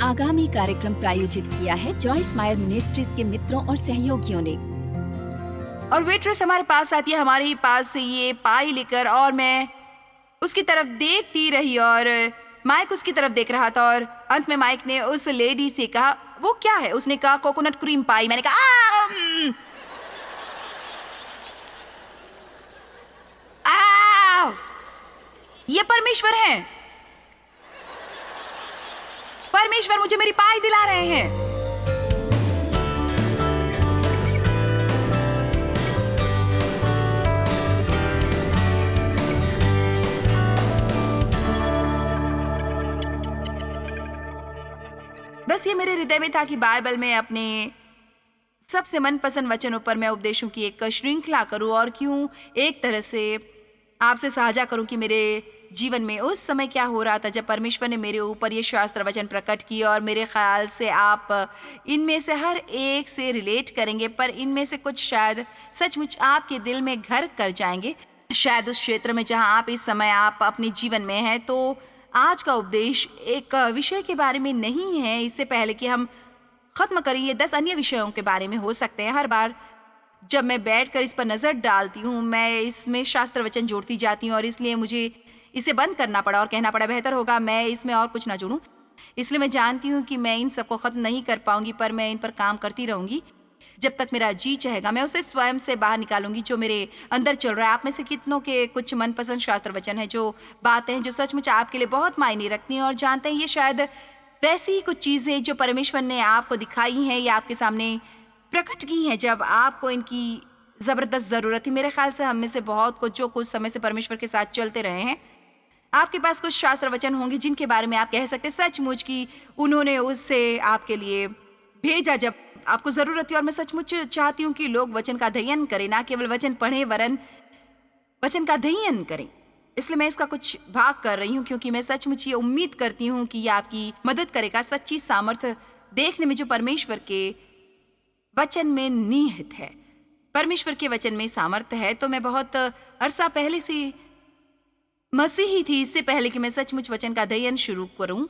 आगामी कार्यक्रम प्रायोजित किया है जॉयस मायर मिनिस्ट्रीज के मित्रों और सहयोगियों ने। और वेट्रेस हमारे पास आती है, हमारे पास से ये पाई लेकर, और मैं उसकी तरफ देखती रही और माइक उसकी तरफ देख रहा था। और अंत में माइक ने उस लेडी से कहा, वो क्या है? उसने कहा कोकोनट क्रीम पाई। मैंने कहा ये परमेश्वर हैं। परमेश्वर मुझे मेरी पाई दिला रहे हैं। बस ये मेरे हृदय में था कि बाइबल में अपने सबसे मनपसंद वचनों पर मैं उपदेशों की एक श्रृंखला करूं, और क्यों एक तरह से आपसे साझा करूं कि मेरे जीवन में उस समय क्या हो रहा था जब परमेश्वर ने मेरे ऊपर ये शास्त्र वचन प्रकट किए। और मेरे ख्याल से आप इनमें से हर एक से रिलेट करेंगे, पर इनमें से कुछ शायद सचमुच आपके दिल में घर कर जाएंगे। शायद उस क्षेत्र में जहां आप इस समय आप अपने जीवन में हैं। तो आज का उपदेश एक विषय के बारे में नहीं है। इससे पहले कि हम ख़त्म करें, ये 10 अन्य विषयों के बारे में हो सकते हैं। हर बार जब मैं बैठकर इस पर नज़र डालती हूँ, मैं इसमें शास्त्र वचन जोड़ती जाती हूँ, और इसलिए मुझे इसे बंद करना पड़ा और कहना पड़ा बेहतर होगा मैं इसमें और कुछ ना जोड़ूँ। इसलिए मैं जानती हूँ कि मैं इन सबको ख़त्म नहीं कर पाऊँगी, पर मैं इन पर काम करती रहूँगी जब तक मेरा जी चाहेगा। मैं उसे स्वयं से बाहर निकालूंगी जो मेरे अंदर चल रहा है। आप में से कितनों के कुछ मनपसंद शास्त्र वचन हैं, जो बातें हैं जो सचमुच आपके लिए बहुत मायने रखती हैं, और जानते हैं ये शायद वैसी ही कुछ चीज़ें जो परमेश्वर ने आपको दिखाई हैं या आपके सामने प्रकट की हैं जब आपको इनकी ज़बरदस्त ज़रूरत थी। मेरे ख्याल से हम में से बहुत कुछ जो कुछ समय से परमेश्वर के साथ चलते रहे हैं, आपके पास कुछ शास्त्र वचन होंगे जिनके बारे में आप कह सकते सचमुच कि उन्होंने उससे आपके लिए भेजा जब आपको ज़रूरत थी। और मैं सचमुच चाहती हूँ कि लोग वचन का अध्ययन करें, ना केवल वचन पढ़ें वरन वचन का अध्ययन करें। इसलिए मैं इसका कुछ भाग कर रही हूँ, क्योंकि मैं सचमुच ये उम्मीद करती हूँ कि ये आपकी मदद करेगा सच्ची सामर्थ्य देखने में जो परमेश्वर के वचन में निहित है। परमेश्वर के वचन में सामर्थ्य है। तो मैं बहुत अरसा पहले से मसीही थी, इससे पहले कि मैं सचमुच वचन का अध्ययन शुरू करूं।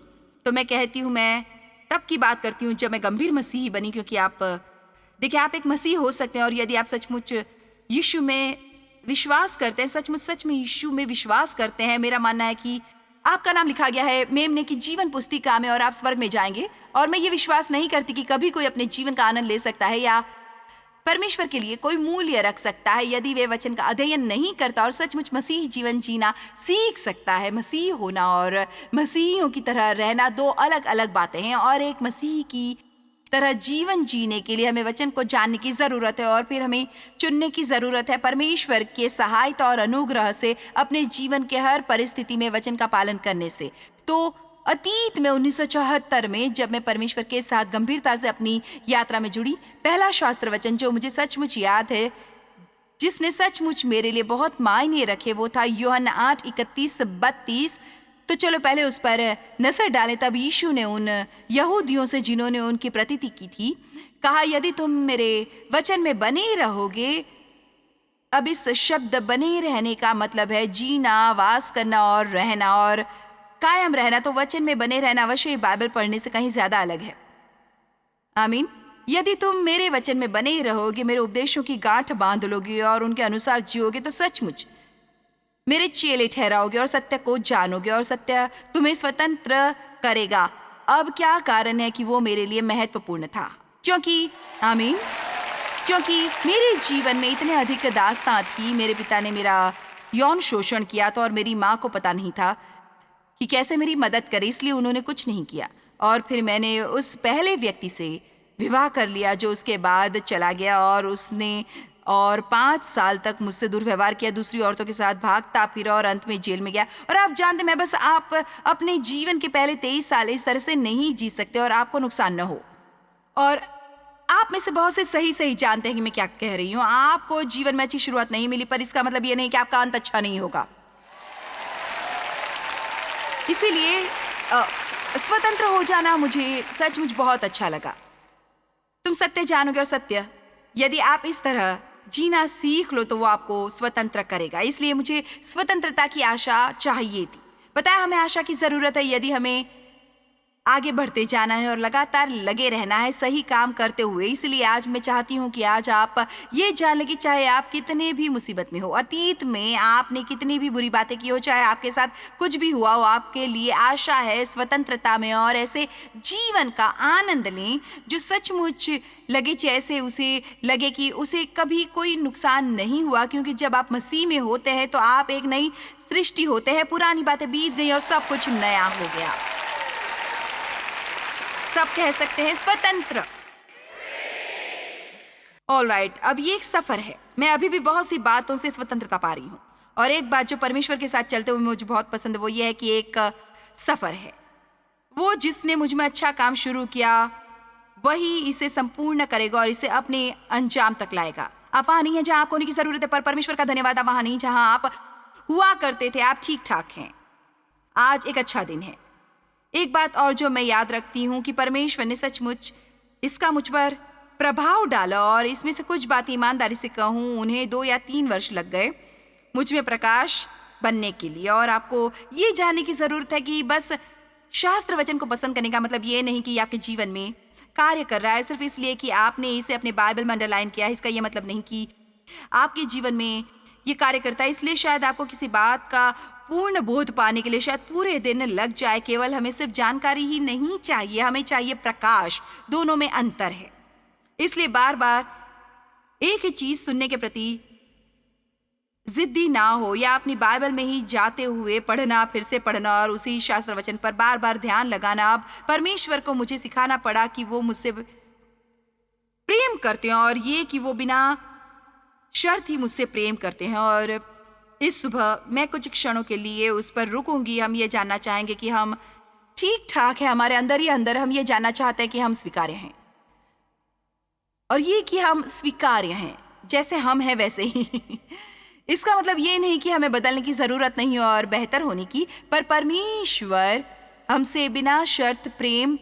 तो मैं कहती हूँ, मैं तब की बात करती हूँ जब मैं गंभीर मसीही बनी, क्योंकि आप देखिए आप एक मसीह हो सकते हैं, और यदि आप सचमुच यीशु में विश्वास करते हैं, सचमुच सच में यीशु में विश्वास करते हैं, मेरा मानना है कि आपका नाम लिखा गया है मेमने की जीवन पुस्तिका में और आप स्वर्ग में जाएंगे। और मैं ये विश्वास नहीं करती कि कभी कोई अपने जीवन का आनंद ले सकता है या परमेश्वर के लिए कोई मूल्य रख सकता है यदि वे वचन का अध्ययन नहीं करता और सचमुच मसीह जीवन जीना सीख सकता है। मसीह होना और मसीहियों की तरह रहना दो अलग अलग बातें हैं, और एक मसीह की तरह जीवन जीने के लिए हमें वचन को जानने की ज़रूरत है, और फिर हमें चुनने की ज़रूरत है परमेश्वर के सहायता और अनुग्रह से अपने जीवन के हर परिस्थिति में वचन का पालन करने से। तो अतीत में 1974 में जब मैं परमेश्वर के साथ गंभीरता से अपनी यात्रा में जुड़ी, पहला शास्त्र वचन जो मुझे सचमुच याद है, जिसने सचमुच मेरे लिए बहुत मायने रखे, वो था यूहन्ना 8:31-32। तो चलो पहले उस पर नजर डालें। तब यीशु ने उन यहूदियों से जिन्होंने उनकी प्रतीति की थी कहा, यदि तुम मेरे वचन में बने रहोगे। अब इस शब्द बने रहने का मतलब है जीना, वास करना और रहना और कायम रहना। तो वचन में बने रहना अवश्य बाइबल पढ़ने से कहीं ज्यादा अलग है। आमीन। यदि तुम मेरे वचन में बने रहोगे, मेरे उपदेशों की गांठ बांध लोगे और उनके अनुसार जियोगे, तो सचमुच मेरे चेले ठहराओगे और सत्य को जानोगे, और सत्य तुम्हें स्वतंत्र करेगा। अब क्या कारण है कि वो मेरे लिए महत्वपूर्ण था? क्योंकि आमीन, क्योंकि मेरे जीवन में इतने अधिक दास्तां थी। मेरे पिता ने मेरा यौन शोषण किया था और मेरी माँ को पता नहीं था कि कैसे मेरी मदद करे, इसलिए उन्होंने कुछ नहीं किया। और फिर मैंने उस पहले व्यक्ति से विवाह कर लिया जो उसके बाद चला गया, और उसने 5 साल तक मुझसे दुर्व्यवहार किया, दूसरी औरतों के साथ भागता फिरा और अंत में जेल में गया। और आप जानते, मैं बस आप अपने जीवन के पहले 23 साल इस तरह से नहीं जी सकते और आपको नुकसान न हो। और आप में से बहुत से सही जानते हैं कि मैं क्या कह रही हूँ। आपको जीवन में अच्छी शुरुआत नहीं मिली, पर इसका मतलब ये नहीं कि आपका अंत अच्छा नहीं होगा। इसीलिए स्वतंत्र हो जाना मुझे सचमुच बहुत अच्छा लगा। तुम सत्य जानोगे और सत्य, यदि आप इस तरह जीना सीख लो तो वो आपको स्वतंत्र करेगा। इसलिए मुझे स्वतंत्रता की आशा चाहिए थी। बताया हमें आशा की जरूरत है। यदि हमें आगे बढ़ते जाना है और लगातार लगे रहना है सही काम करते हुए। इसलिए आज मैं चाहती हूँ कि आज आप ये जान लें कि चाहे आप कितने भी मुसीबत में हो, अतीत में आपने कितनी भी बुरी बातें की हो, चाहे आपके साथ कुछ भी हुआ हो, आपके लिए आशा है स्वतंत्रता में। और ऐसे जीवन का आनंद लें जो सचमुच लगे, जैसे उसे लगे कि उसे कभी कोई नुकसान नहीं हुआ, क्योंकि जब आप मसीह में होते हैं तो आप एक नई सृष्टि होते हैं। पुरानी बातें बीत गई और सब कुछ नया हो गया। सब कह सकते हैं स्वतंत्र। ऑलराइट, अब ये एक सफर है। मैं अभी भी बहुत सी बातों से स्वतंत्रता पा रही हूँ, और एक बात जो परमेश्वर के साथ चलते हुए मुझे बहुत पसंद है वो ये है कि एक सफर है। वो जिसने मुझ में अच्छा काम शुरू किया वही इसे संपूर्ण करेगा और इसे अपने अंजाम तक लाएगा। आप वहां नहीं है जहां आपको होने की जरूरत है, पर परमेश्वर का धन्यवाद आप वहां नहीं जहां आप हुआ करते थे। आप ठीक ठाक हैं। आज एक अच्छा दिन है। एक बात और जो मैं याद रखती हूँ कि परमेश्वर ने सचमुच इसका मुझ पर प्रभाव डाला, और इसमें से कुछ बात ईमानदारी से कहूँ उन्हें 2 या 3 वर्ष लग गए मुझ में प्रकाश बनने के लिए। और आपको ये जानने की ज़रूरत है कि बस शास्त्र वचन को पसंद करने का मतलब ये नहीं कि आपके जीवन में कार्य कर रहा है सिर्फ इसलिए कि आपने इसे अपने बाइबल में अंडरलाइन किया है। इसका ये मतलब नहीं कि आपके जीवन में ये कार्य करता है। इसलिए शायद आपको किसी बात का पूर्ण बोध पाने के लिए शायद पूरे दिन लग जाए। केवल हमें सिर्फ जानकारी ही नहीं चाहिए, हमें चाहिए प्रकाश। दोनों में अंतर है। इसलिए बार बार एक ही चीज सुनने के प्रति जिद्दी ना हो, या अपनी बाइबल में ही जाते हुए पढ़ना, फिर से पढ़ना और उसी शास्त्र वचन पर बार बार ध्यान लगाना। अब परमेश्वर को मुझे सिखाना पड़ा कि वो मुझसे प्रेम करते हैं, और ये कि वो बिना शर्त ही मुझसे प्रेम करते हैं। और इस सुबह मैं कुछ क्षणों के लिए उस पर रुकूंगी। हम ये जानना चाहेंगे कि हम ठीक ठाक हैं। हमारे अंदर ही अंदर हम ये जानना चाहते हैं कि हम स्वीकार्य हैं, और ये कि हम स्वीकार्य हैं जैसे हम हैं वैसे ही। इसका मतलब ये नहीं कि हमें बदलने की जरूरत नहीं और बेहतर होने की, पर परमेश्वर हमसे बिना शर्त प्रेम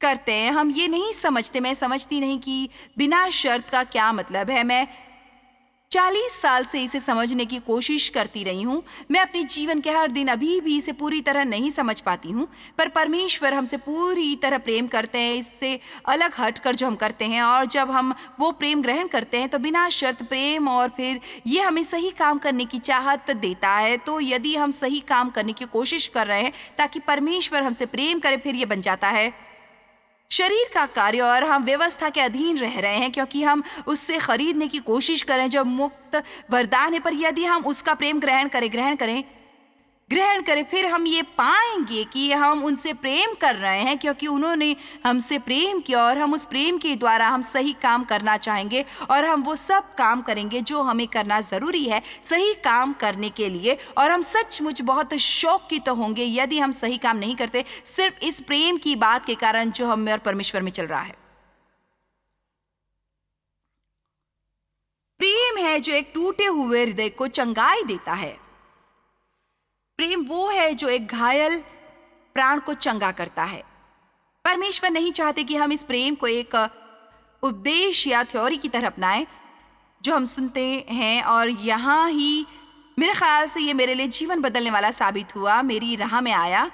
करते हैं। हम ये नहीं समझते, मैं समझती नहीं कि बिना शर्त का क्या मतलब है। मैं 40 साल से इसे समझने की कोशिश करती रही हूँ। मैं अपने जीवन के हर दिन अभी भी इसे पूरी तरह नहीं समझ पाती हूँ, पर परमेश्वर हमसे पूरी तरह प्रेम करते हैं, इससे अलग हटकर जो हम करते हैं। और जब हम वो प्रेम ग्रहण करते हैं तो बिना शर्त प्रेम, और फिर ये हमें सही काम करने की चाहत देता है। तो यदि हम सही काम करने की कोशिश कर रहे हैं ताकि परमेश्वर हमसे प्रेम करे, फिर ये बन जाता है शरीर का कार्य, और हम व्यवस्था के अधीन रह रहे हैं क्योंकि हम उससे खरीदने की कोशिश करें जो मुक्त वरदान है। पर यदि हम उसका प्रेम ग्रहण करें, फिर हम ये पाएंगे कि हम उनसे प्रेम कर रहे हैं क्योंकि उन्होंने हमसे प्रेम किया, और हम उस प्रेम के द्वारा हम सही काम करना चाहेंगे, और हम वो सब काम करेंगे जो हमें करना ज़रूरी है सही काम करने के लिए। और हम सचमुच बहुत शौकित होंगे यदि हम सही काम नहीं करते, सिर्फ इस प्रेम की बात के कारण जो हम में और परमेश्वर में चल रहा है। प्रेम है जो एक टूटे हुए हृदय को चंगाई देता है। प्रेम वो है जो एक घायल प्राण को चंगा करता है। परमेश्वर नहीं चाहते कि हम इस प्रेम को एक उपदेश या थ्योरी की तरह अपनाएं जो हम सुनते हैं, और यहाँ ही मेरे ख्याल से ये मेरे लिए जीवन बदलने वाला साबित हुआ। मेरी राह में आया,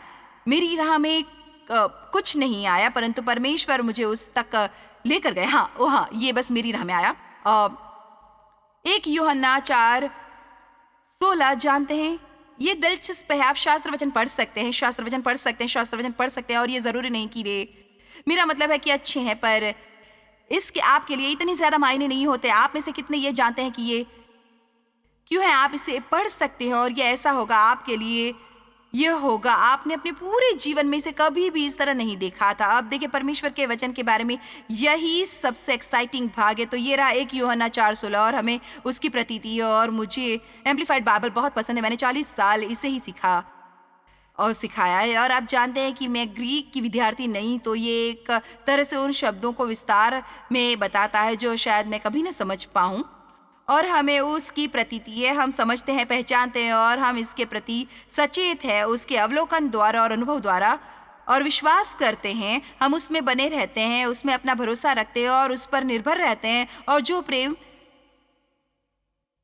मेरी राह में कुछ नहीं आया, परंतु परमेश्वर मुझे उस तक लेकर गए। हाँ, ये बस मेरी राह में आया। 1 यूहन्ना 4:16 जानते हैं, ये दिलचस्प है। आप शास्त्र वचन पढ़ सकते हैं, और ये जरूरी नहीं कि वे, मेरा मतलब है कि अच्छे हैं, पर इसके आपके लिए इतने ज्यादा मायने नहीं होते। आप में से कितने ये जानते हैं कि ये क्यों है? आप इसे पढ़ सकते हैं और ये ऐसा होगा आपके लिए, ये होगा आपने अपने पूरे जीवन में इसे कभी भी इस तरह नहीं देखा था। अब देखिए, परमेश्वर के वचन के बारे में यही सबसे एक्साइटिंग भाग है। तो ये रहा 1 यूहन्ना 4:16, और हमें उसकी प्रतीति है। और मुझे एम्पलीफाइड बाइबल बहुत पसंद है। मैंने 40 साल इसे ही सीखा और सिखाया है। और आप जानते हैं कि मैं ग्रीक की विद्यार्थी नहीं, तो ये एक तरह से उन शब्दों को विस्तार में बताता है जो शायद मैं कभी न समझ पाऊँ, और हमें उसकी प्रतीति है, हम समझते हैं, पहचानते हैं, और हम इसके प्रति सचेत हैं उसके अवलोकन द्वारा और अनुभव द्वारा, और विश्वास करते हैं। हम उसमें बने रहते हैं, उसमें अपना भरोसा रखते हैं और उस पर निर्भर रहते हैं। और जो प्रेम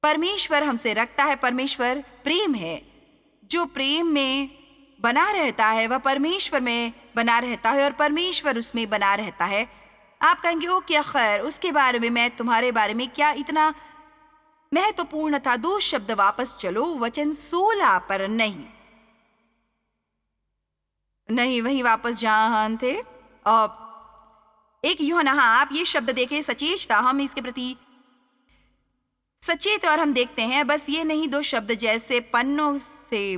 परमेश्वर हमसे रखता है, परमेश्वर प्रेम है, जो प्रेम में बना रहता है वह परमेश्वर में बना रहता है और परमेश्वर उसमें बना रहता है। आप कहेंगे ओ क्या खैर, उसके बारे में मैं तुम्हारे बारे में क्या इतना महत्वपूर्ण था। 2 शब्द वापस चलो, वचन 16 पर नहीं, वहीं वापस जहां हम थे। एक यूहन्ना, हाँ आप ये शब्द देखे, सचेत था, हम इसके प्रति सचेत और हम देखते हैं बस ये नहीं 2 शब्द जैसे पन्नों से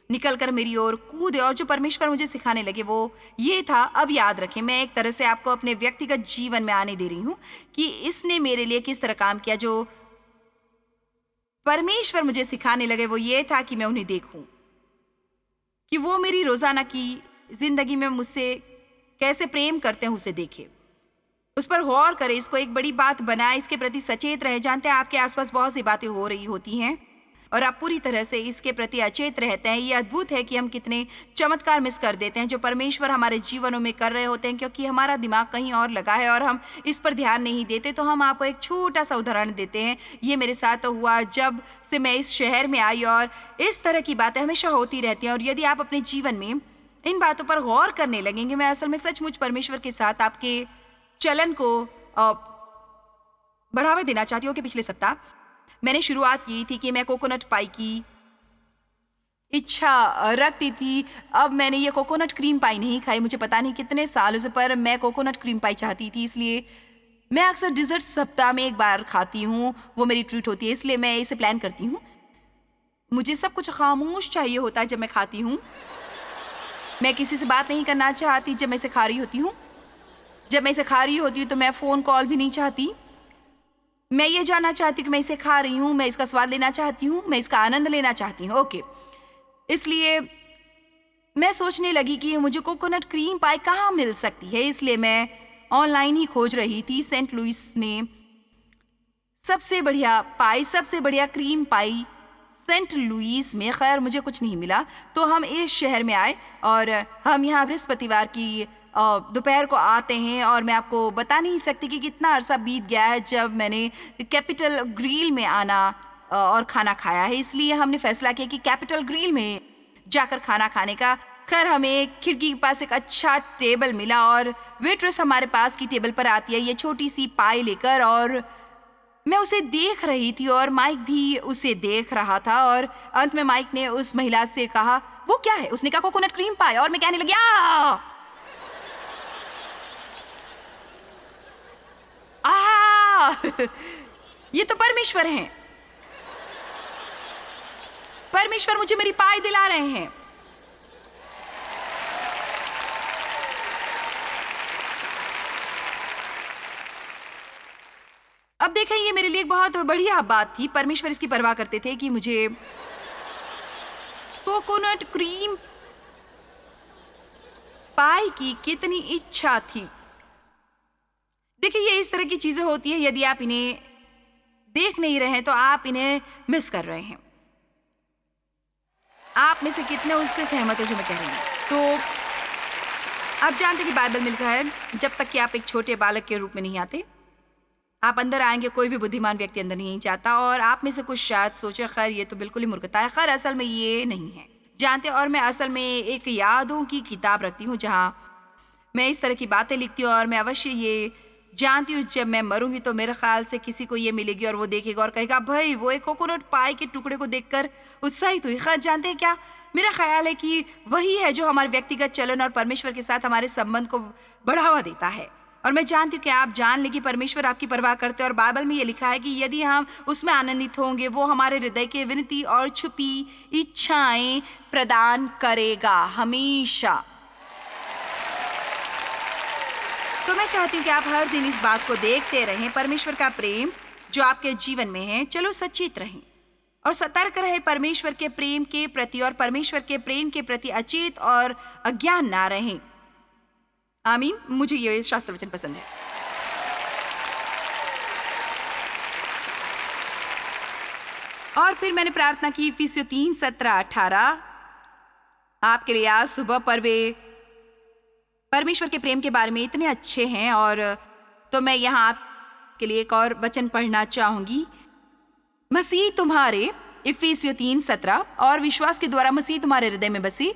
निकलकर मेरी ओर कूदे और जो परमेश्वर मुझे सिखाने लगे वो ये था। अब याद रखें, मैं एक तरह से आपको अपने व्यक्तिगत जीवन में आने दे रही हूं कि इसने मेरे लिए किस तरह काम किया। जो परमेश्वर मुझे सिखाने लगे वो ये था कि मैं उन्हें देखूं, कि वो मेरी रोजाना की जिंदगी में मुझसे कैसे प्रेम करते हैं उसे देखे, उस पर गौर करें, इसको एक बड़ी बात बनाए, इसके प्रति सचेत रहे। जानते हैं आपके आसपास बहुत सी बातें हो रही होती हैं और आप पूरी तरह से इसके प्रति अचेत रहते हैं। ये अद्भुत है कि हम कितने चमत्कार मिस कर देते हैं जो परमेश्वर हमारे जीवनों में कर रहे होते हैं, क्योंकि हमारा दिमाग कहीं और लगा है और हम इस पर ध्यान नहीं देते। तो हम आपको एक छोटा सा उदाहरण देते हैं। ये मेरे साथ हुआ जब से मैं इस शहर में आई और इस तरह की बातें हमेशा होती रहती हैं। और यदि आप अपने जीवन में इन बातों पर गौर करने लगेंगे, मैं असल में सचमुच परमेश्वर के साथ आपके चलन को बढ़ावा देना चाहती हूँ। कि पिछले सप्ताह मैंने शुरुआत की थी कि मैं कोकोनट पाई की इच्छा रखती थी। अब मैंने ये कोकोनट क्रीम पाई नहीं खाई, मुझे पता नहीं कितने सालों से, पर मैं कोकोनट क्रीम पाई चाहती थी। इसलिए मैं अक्सर डिजर्ट सप्ताह में एक बार खाती हूँ, वो मेरी ट्रीट होती है। इसलिए मैं इसे प्लान करती हूँ। मुझे सब कुछ खामोश चाहिए होता है जब मैं खाती हूँ। मैं किसी से बात नहीं करना चाहती जब मैं इसे खा रही होती हूँ। जब मैं इसे खा रही होती हूँ तो मैं फ़ोन कॉल भी नहीं चाहती। मैं ये जानना चाहती हूँ कि मैं इसे खा रही हूँ, मैं इसका स्वाद लेना चाहती हूँ, मैं इसका आनंद लेना चाहती हूँ। ओके, इसलिए मैं सोचने लगी कि मुझे कोकोनट क्रीम पाई कहाँ मिल सकती है। इसलिए मैं ऑनलाइन ही खोज रही थी। सेंट लुइस में सबसे बढ़िया पाई, सबसे बढ़िया क्रीम पाई सेंट लुइस में। खैर मुझे कुछ नहीं मिला, तो हम इस शहर में आए और हम यहाँ बृहस्पतिवार की दोपहर को आते हैं। और मैं आपको बता नहीं सकती कि कितना अरसा बीत गया है जब मैंने कैपिटल ग्रिल में आना और खाना खाया है। इसलिए हमने फैसला किया कि कैपिटल ग्रिल में जाकर खाना खाने का। खैर हमें खिड़की के पास एक अच्छा टेबल मिला और वेट्रेस हमारे पास की टेबल पर आती है ये छोटी सी पाई लेकर, और मैं उसे देख रही थी और माइक भी उसे देख रहा था। और अंत में माइक ने उस महिला से कहा, वो क्या है? उसने कहा कोकोनट क्रीम पाई। और मैं कहने लगी ये तो परमेश्वर हैं। परमेश्वर मुझे मेरी पाई दिला रहे हैं। अब देखें, ये मेरे लिए एक बहुत बढ़िया बात थी। परमेश्वर इसकी परवाह करते थे कि मुझे कोकोनट क्रीम पाई की कितनी इच्छा थी। देखिए, ये इस तरह की चीजें होती हैं, यदि आप इन्हें देख नहीं रहे हैं तो आप इन्हें मिस कर रहे हैं। आप में से कितने उससे सहमत हो जो मैं कह रही हूँ? तो आप जानते कि बाइबल में लिखा है, जब तक कि आप एक छोटे बालक के रूप में नहीं आते, आप अंदर आएंगे, कोई भी बुद्धिमान व्यक्ति अंदर नहीं जाता। और आप में से कुछ शायद सोचे, खैर ये तो बिल्कुल ही मूर्खता है। खैर असल में ये नहीं है, जानते। और मैं असल में एक यादों की किताब रखती हूँ जहाँ मैं इस तरह की बातें लिखती हूँ। और मैं अवश्य ये जानती हूँ जब मैं मरूंगी तो मेरे ख्याल से किसी को ये मिलेगी और वो देखेगा और कहेगा, भाई वो एक कोकोनट पाई के टुकड़े को देखकर उत्साहित हुई। खैर जानते हैं क्या, मेरा ख्याल है कि वही है जो हमारे व्यक्तिगत चलन और परमेश्वर के साथ हमारे संबंध को बढ़ावा देता है। और मैं जानती हूँ कि आप जान लें कि परमेश्वर आपकी परवाह करते हैं। और बाइबल में ये लिखा है कि यदि हम उसमें आनंदित होंगे, वो हमारे हृदय की विनती और छुपी इच्छाएं प्रदान करेगा हमेशा। तो मैं चाहती हूँ कि आप हर दिन इस बात को देखते रहें, परमेश्वर का प्रेम जो आपके जीवन में है। चलो सचेत रहें और सतर्क रहे परमेश्वर के प्रेम के प्रति, और परमेश्वर के प्रेम के प्रति अचेत और अज्ञान ना रहें। आमीन। मुझे ये शास्त्र वचन पसंद है। और फिर मैंने प्रार्थना की, इफिसियों 3:17-18 आपके लिए आज सुबह पर वे परमेश्वर के प्रेम के बारे में इतने अच्छे हैं। और तो मैं यहाँ आपके लिए एक और वचन पढ़ना चाहूंगी। मसीह तुम्हारे, इफिसियों 3:17, और विश्वास के द्वारा मसीह तुम्हारे हृदय में बसे,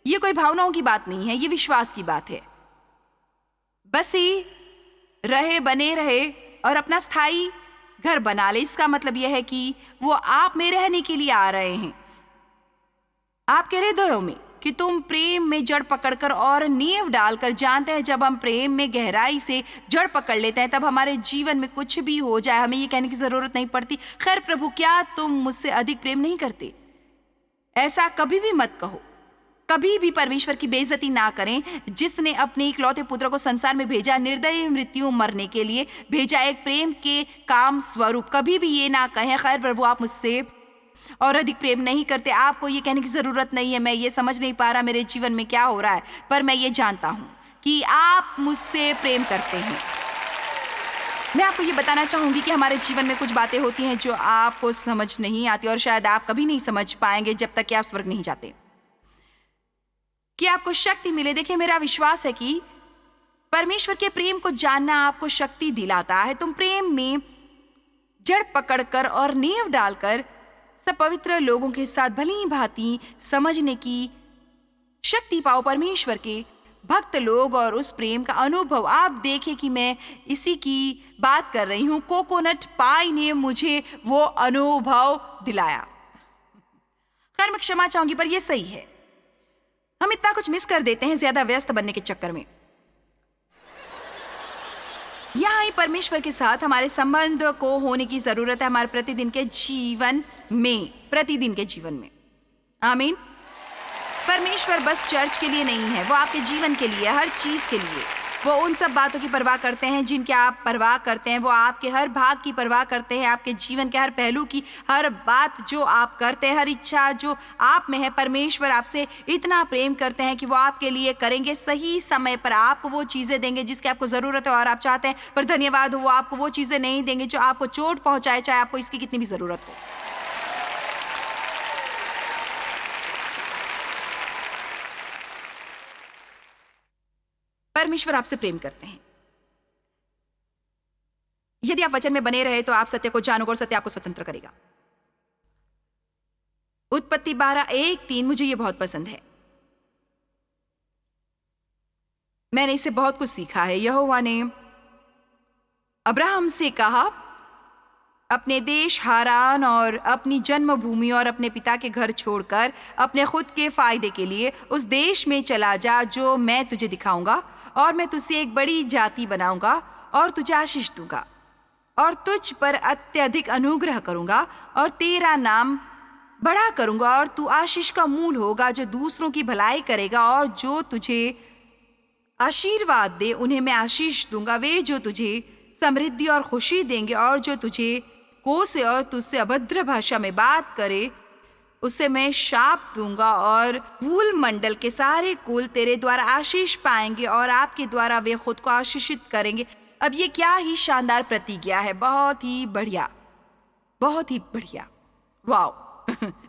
ये कोई भावनाओं की बात नहीं है, ये विश्वास की बात है। बस ही रहे, बने रहे और अपना स्थायी घर बना ले। इसका मतलब यह है कि वो आप में रहने के लिए आ रहे हैं, आपके हृदयों में, कि तुम प्रेम में जड़ पकड़कर और नींव डालकर। जानते हैं, जब हम प्रेम में गहराई से जड़ पकड़ लेते हैं तब हमारे जीवन में कुछ भी हो जाए हमें ये कहने की जरूरत नहीं पड़ती, खैर प्रभु क्या तुम मुझसे अधिक प्रेम नहीं करते। ऐसा कभी भी मत कहो। कभी भी परमेश्वर की बेइज्जती ना करें, जिसने अपने इकलौते पुत्र को संसार में भेजा, निर्दयी मृत्यु मरने के लिए भेजा, एक प्रेम के काम स्वरूप। कभी भी ये ना कहें खैर प्रभु आप मुझसे और अधिक प्रेम नहीं करते। आपको ये कहने की जरूरत नहीं है, मैं ये समझ नहीं पा रहा मेरे जीवन में क्या हो रहा है, पर मैं ये जानता हूं कि आप मुझसे प्रेम करते हैं। मैं आपको ये बताना चाहूंगी कि हमारे जीवन में कुछ बातें होती हैं जो आपको समझ नहीं आती और शायद आप कभी नहीं समझ पाएंगे जब तक कि आप स्वर्ग नहीं जाते, कि आपको शक्ति मिले। देखिए, मेरा विश्वास है कि परमेश्वर के प्रेम को जानना आपको शक्ति दिलाता है। तुम प्रेम में जड़ पकड़कर और नींव डालकर सब पवित्र लोगों के साथ भली भांति समझने की शक्ति पाओ। परमेश्वर के भक्त लोग और उस प्रेम का अनुभव। आप देखें कि मैं इसी की बात कर रही हूं। कोकोनट पाई ने मुझे वो अनुभव दिलाया। खैर, मैं क्षमा चाहूंगी पर यह सही है, हम इतना कुछ मिस कर देते हैं ज्यादा व्यस्त बनने के चक्कर में। यहाँ ही परमेश्वर के साथ हमारे संबंध को होने की जरूरत है, हमारे प्रतिदिन के जीवन में। आमीन। परमेश्वर बस चर्च के लिए नहीं है, वो आपके जीवन के लिए, हर चीज के लिए। वो उन सब बातों की परवाह करते हैं जिनकी आप परवाह करते हैं। वो आपके हर भाग की परवाह करते हैं, आपके जीवन के हर पहलू की, हर बात जो आप करते हैं, हर इच्छा जो आप में है। परमेश्वर आपसे इतना प्रेम करते हैं कि वो आपके लिए करेंगे, सही समय पर आपको वो चीज़ें देंगे जिसकी आपको ज़रूरत है और आप चाहते हैं। पर धन्यवाद हो, वो आपको वो चीज़ें नहीं देंगे जो आपको चोट पहुँचाए, चाहे आपको इसकी कितनी भी ज़रूरत हो। परमेश्वर आपसे प्रेम करते हैं। यदि आप वचन में बने रहे तो आप सत्य को जानोगे और सत्य आपको स्वतंत्र करेगा। उत्पत्ति 12:1-3 मुझे यह बहुत पसंद है। मैंने इससे बहुत कुछ सीखा है। यहोवा ने अब्राहम से कहा, अपने देश हारान और अपनी जन्मभूमि और अपने पिता के घर छोड़कर अपने खुद के फायदे के लिए उस देश में चला जा जो मैं तुझे दिखाऊंगा, और मैं तुझसे एक बड़ी जाति बनाऊंगा और तुझे आशीष दूंगा और तुझ पर अत्यधिक अनुग्रह करूंगा और तेरा नाम बड़ा करूंगा और तू आशीष का मूल होगा जो दूसरों की भलाई करेगा, और जो तुझे आशीर्वाद दे उन्हें मैं आशीष दूंगा। वे जो तुझे समृद्धि और खुशी देंगे, और जो तुझे कोसे और तुझसे अभद्र भाषा में बात करे उसे मैं शाप दूंगा, और भूल मंडल के सारे कुल तेरे द्वारा आशीष पाएंगे और आपके द्वारा वे खुद को आशीषित करेंगे। अब ये क्या ही शानदार प्रतिज्ञा है, बहुत ही बढ़िया, बहुत ही बढ़िया। वाओ।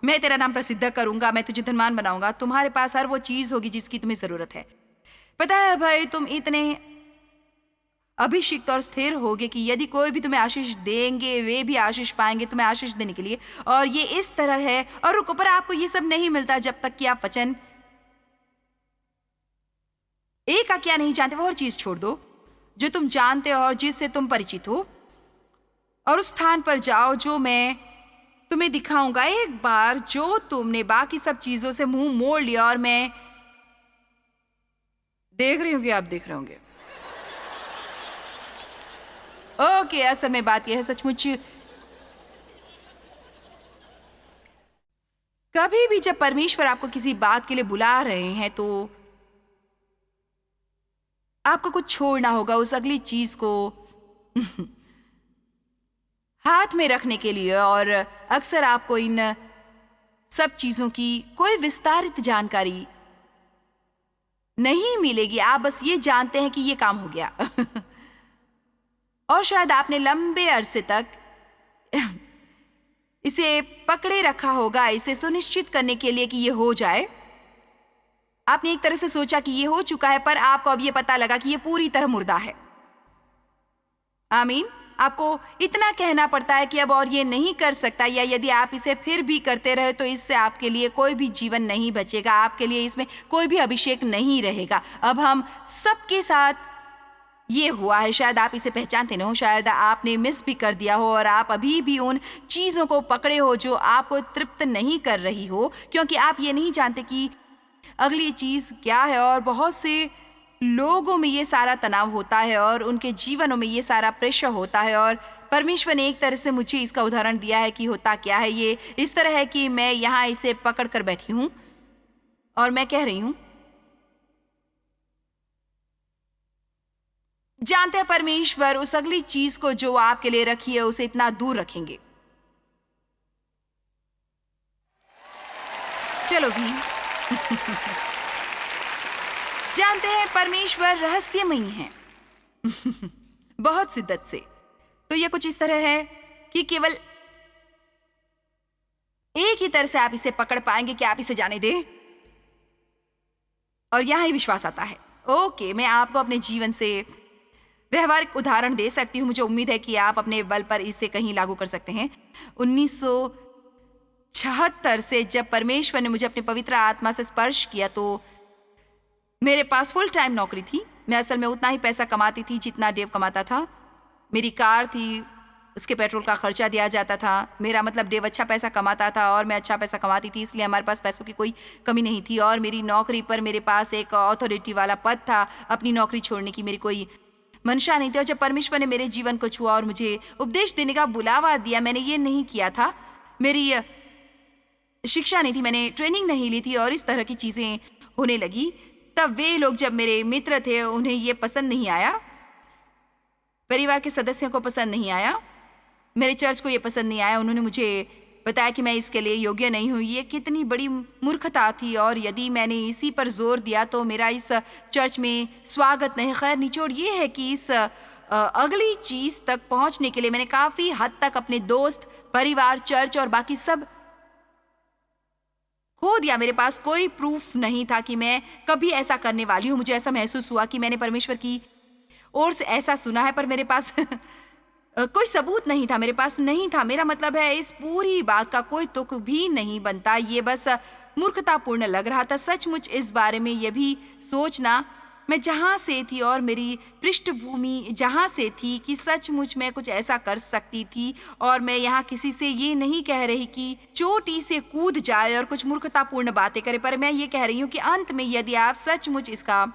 मैं तेरा नाम प्रसिद्ध करूंगा, मैं तुझे धनवान बनाऊंगा, तुम्हारे पास हर वो चीज होगी जिसकी तुम्हें जरूरत है। पता है भाई, तुम इतने अभिषिक्त और स्थिर होगे कि यदि कोई भी तुम्हें आशीष देंगे वे भी आशीष पाएंगे तुम्हें आशीष देने के लिए। और ये इस तरह है। और रुको, पर आपको ये सब नहीं मिलता जब तक कि आप वचन एक का क्या नहीं जानते। वो हर चीज छोड़ दो जो तुम जानते हो और जिससे तुम परिचित हो, और उस स्थान पर जाओ जो मैं तुम्हें दिखाऊंगा। एक बार जो तुमने बाकी सब चीजों से मुंह मोड़ लिया, और मैं देख रही हूं कि आप देख रहे होंगे। ओके, असल में बात यह है, सचमुच कभी भी जब परमेश्वर आपको किसी बात के लिए बुला रहे हैं तो आपको कुछ छोड़ना होगा उस अगली चीज को हाथ में रखने के लिए। और अक्सर आपको इन सब चीजों की कोई विस्तारित जानकारी नहीं मिलेगी, आप बस ये जानते हैं कि ये काम हो गया। और शायद आपने लंबे अरसे तक इसे पकड़े रखा होगा, इसे सुनिश्चित करने के लिए कि ये हो जाए। आपने एक तरह से सोचा कि ये हो चुका है, पर आपको अब ये पता लगा कि ये पूरी तरह मुर्दा है। आमीन। आपको इतना कहना पड़ता है कि अब और ये नहीं कर सकता, या यदि आप इसे फिर भी करते रहे तो इससे आपके लिए कोई भी जीवन नहीं बचेगा, आपके लिए इसमें कोई भी अभिषेक नहीं रहेगा। अब हम सबके साथ ये हुआ है, शायद आप इसे पहचानते न हो, शायद आपने मिस भी कर दिया हो और आप अभी भी उन चीज़ों को पकड़े हो जो आपको तृप्त नहीं कर रही हो, क्योंकि आप ये नहीं जानते कि अगली चीज़ क्या है। और बहुत से लोगों में ये सारा तनाव होता है और उनके जीवनों में ये सारा प्रेशर होता है, और परमेश्वर ने एक तरह से मुझे इसका उदाहरण दिया है कि होता क्या है। ये इस तरह है कि मैं यहाँ इसे पकड़ कर बैठी हूँ और मैं कह रही हूँ, जानते हैं परमेश्वर उस अगली चीज को जो आपके लिए रखी है उसे इतना दूर रखेंगे। चलो भी जानते हैं परमेश्वर रहस्यमयी है बहुत शिद्दत से। तो यह कुछ इस तरह है कि केवल एक ही तरह से आप इसे पकड़ पाएंगे कि आप इसे जाने दें, और यहां ही विश्वास आता है। ओके, मैं आपको अपने जीवन से व्यवहारिक उदाहरण दे सकती हूँ, मुझे उम्मीद है कि आप अपने बल पर इसे कहीं लागू कर सकते हैं। 1976 से जब परमेश्वर ने मुझे अपने पवित्र आत्मा से स्पर्श किया तो मेरे पास फुल टाइम नौकरी थी। मैं असल में उतना ही पैसा कमाती थी जितना डेव कमाता था। मेरी कार थी, उसके पेट्रोल का खर्चा दिया जाता था। मेरा मतलब डेव अच्छा पैसा कमाता था और मैं अच्छा पैसा कमाती थी, इसलिए हमारे पास पैसों की कोई कमी नहीं थी। और मेरी नौकरी पर मेरे पास एक अथॉरिटी वाला पद था। अपनी नौकरी छोड़ने की मेरी कोई मंशा नहीं थी। और जब परमेश्वर ने मेरे जीवन को छुआ और मुझे उपदेश देने का बुलावा दिया, मैंने ये नहीं किया था, मेरी शिक्षा नहीं थी, मैंने ट्रेनिंग नहीं ली थी और इस तरह की चीज़ें होने लगी। तब वे लोग जब मेरे मित्र थे उन्हें ये पसंद नहीं आया, परिवार के सदस्यों को पसंद नहीं आया, मेरे चर्च को ये पसंद नहीं आया। उन्होंने मुझे बताया कि मैं इसके लिए योग्य नहीं हूँ। ये कितनी बड़ी मूर्खता थी, और यदि मैंने इसी पर जोर दिया तो मेरा इस चर्च में स्वागत नहीं। खैर, निचोड़ ये है कि इस अगली चीज़ तक पहुँचने के लिए मैंने काफ़ी हद तक अपने दोस्त, परिवार, चर्च और बाकी सब खो दिया। मेरे पास कोई प्रूफ नहीं था कि मैं कभी ऐसा करने वाली हूँ। मुझे ऐसा महसूस हुआ कि मैंने परमेश्वर की ओर से ऐसा सुना है, पर मेरे पास कोई सबूत नहीं था, मेरे पास नहीं था। मेरा मतलब है इस पूरी बात का कोई तुक भी नहीं बनता। ये बस मूर्खतापूर्ण लग रहा था सचमुच। इस बारे में यह भी सोचना मैं जहाँ से थी और मेरी पृष्ठभूमि जहाँ से थी कि सचमुच मैं कुछ ऐसा कर सकती थी। और मैं यहाँ किसी से ये नहीं कह रही कि चोटी से कूद जाए और कुछ मूर्खतापूर्ण बातें करे, पर मैं ये कह रही हूँ कि अंत में यदि आप सचमुच इसका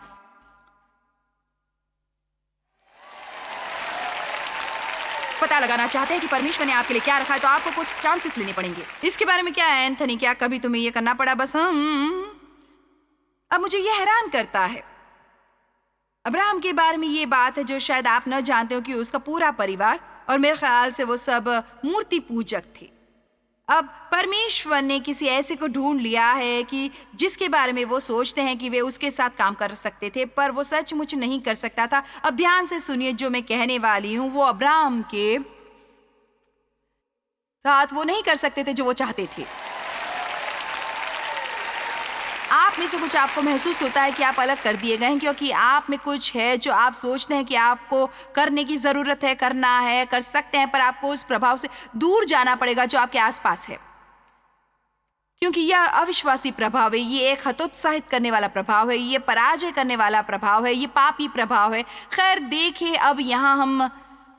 पता लगाना चाहते हैं कि परमेश्वर ने आपके लिए क्या रखा है, तो आपको कुछ चांसेस लेने पड़ेंगे। इसके बारे में क्या है एंथनी, क्या कभी तुम्हें ये करना पड़ा? बस अब मुझे ये हैरान करता है, अब्राहम के बारे में ये बात है जो शायद आप न जानते हो कि उसका पूरा परिवार, और मेरे ख्याल से वो सब मूर्ति पूजक थे। अब परमेश्वर ने किसी ऐसे को ढूंढ लिया है कि जिसके बारे में वो सोचते हैं कि वे उसके साथ काम कर सकते थे, पर वो सचमुच नहीं कर सकता था। अब ध्यान से सुनिए जो मैं कहने वाली हूँ, वो अब्राहम के साथ वो नहीं कर सकते थे जो वो चाहते थे। आप में से कुछ आपको महसूस होता है कि आप अलग कर दिए गए हैं, क्योंकि आप में कुछ है जो आप सोचते हैं कि आपको करने की ज़रूरत है, करना है, कर सकते हैं, पर आपको उस प्रभाव से दूर जाना पड़ेगा जो आपके आसपास है, क्योंकि यह अविश्वासी प्रभाव है, ये एक हतोत्साहित करने वाला प्रभाव है, ये पराजय करने वाला प्रभाव है, ये पापी प्रभाव है। खैर देखिए, अब यहाँ हम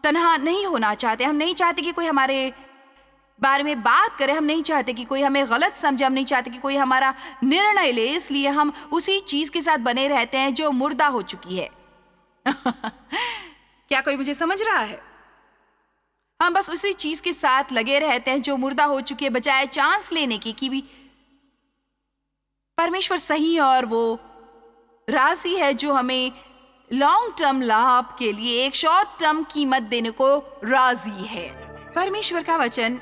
तन्हा नहीं होना चाहते। हम नहीं चाहते कि कोई हमारे बारे में बात करे, हम नहीं चाहते कि कोई हमें गलत समझे, हम नहीं चाहते कि कोई हमारा निर्णय ले, इसलिए हम उसी चीज के साथ बने रहते हैं जो मुर्दा हो चुकी है क्या कोई मुझे समझ रहा है? हम बस उसी चीज के साथ लगे रहते हैं जो मुर्दा हो चुकी है, बजाय चांस लेने की कि भी परमेश्वर सही है और वो राजी है जो हमें लॉन्ग टर्म लाभ के लिए एक शॉर्ट टर्म कीमत देने को राजी है। परमेश्वर का वचन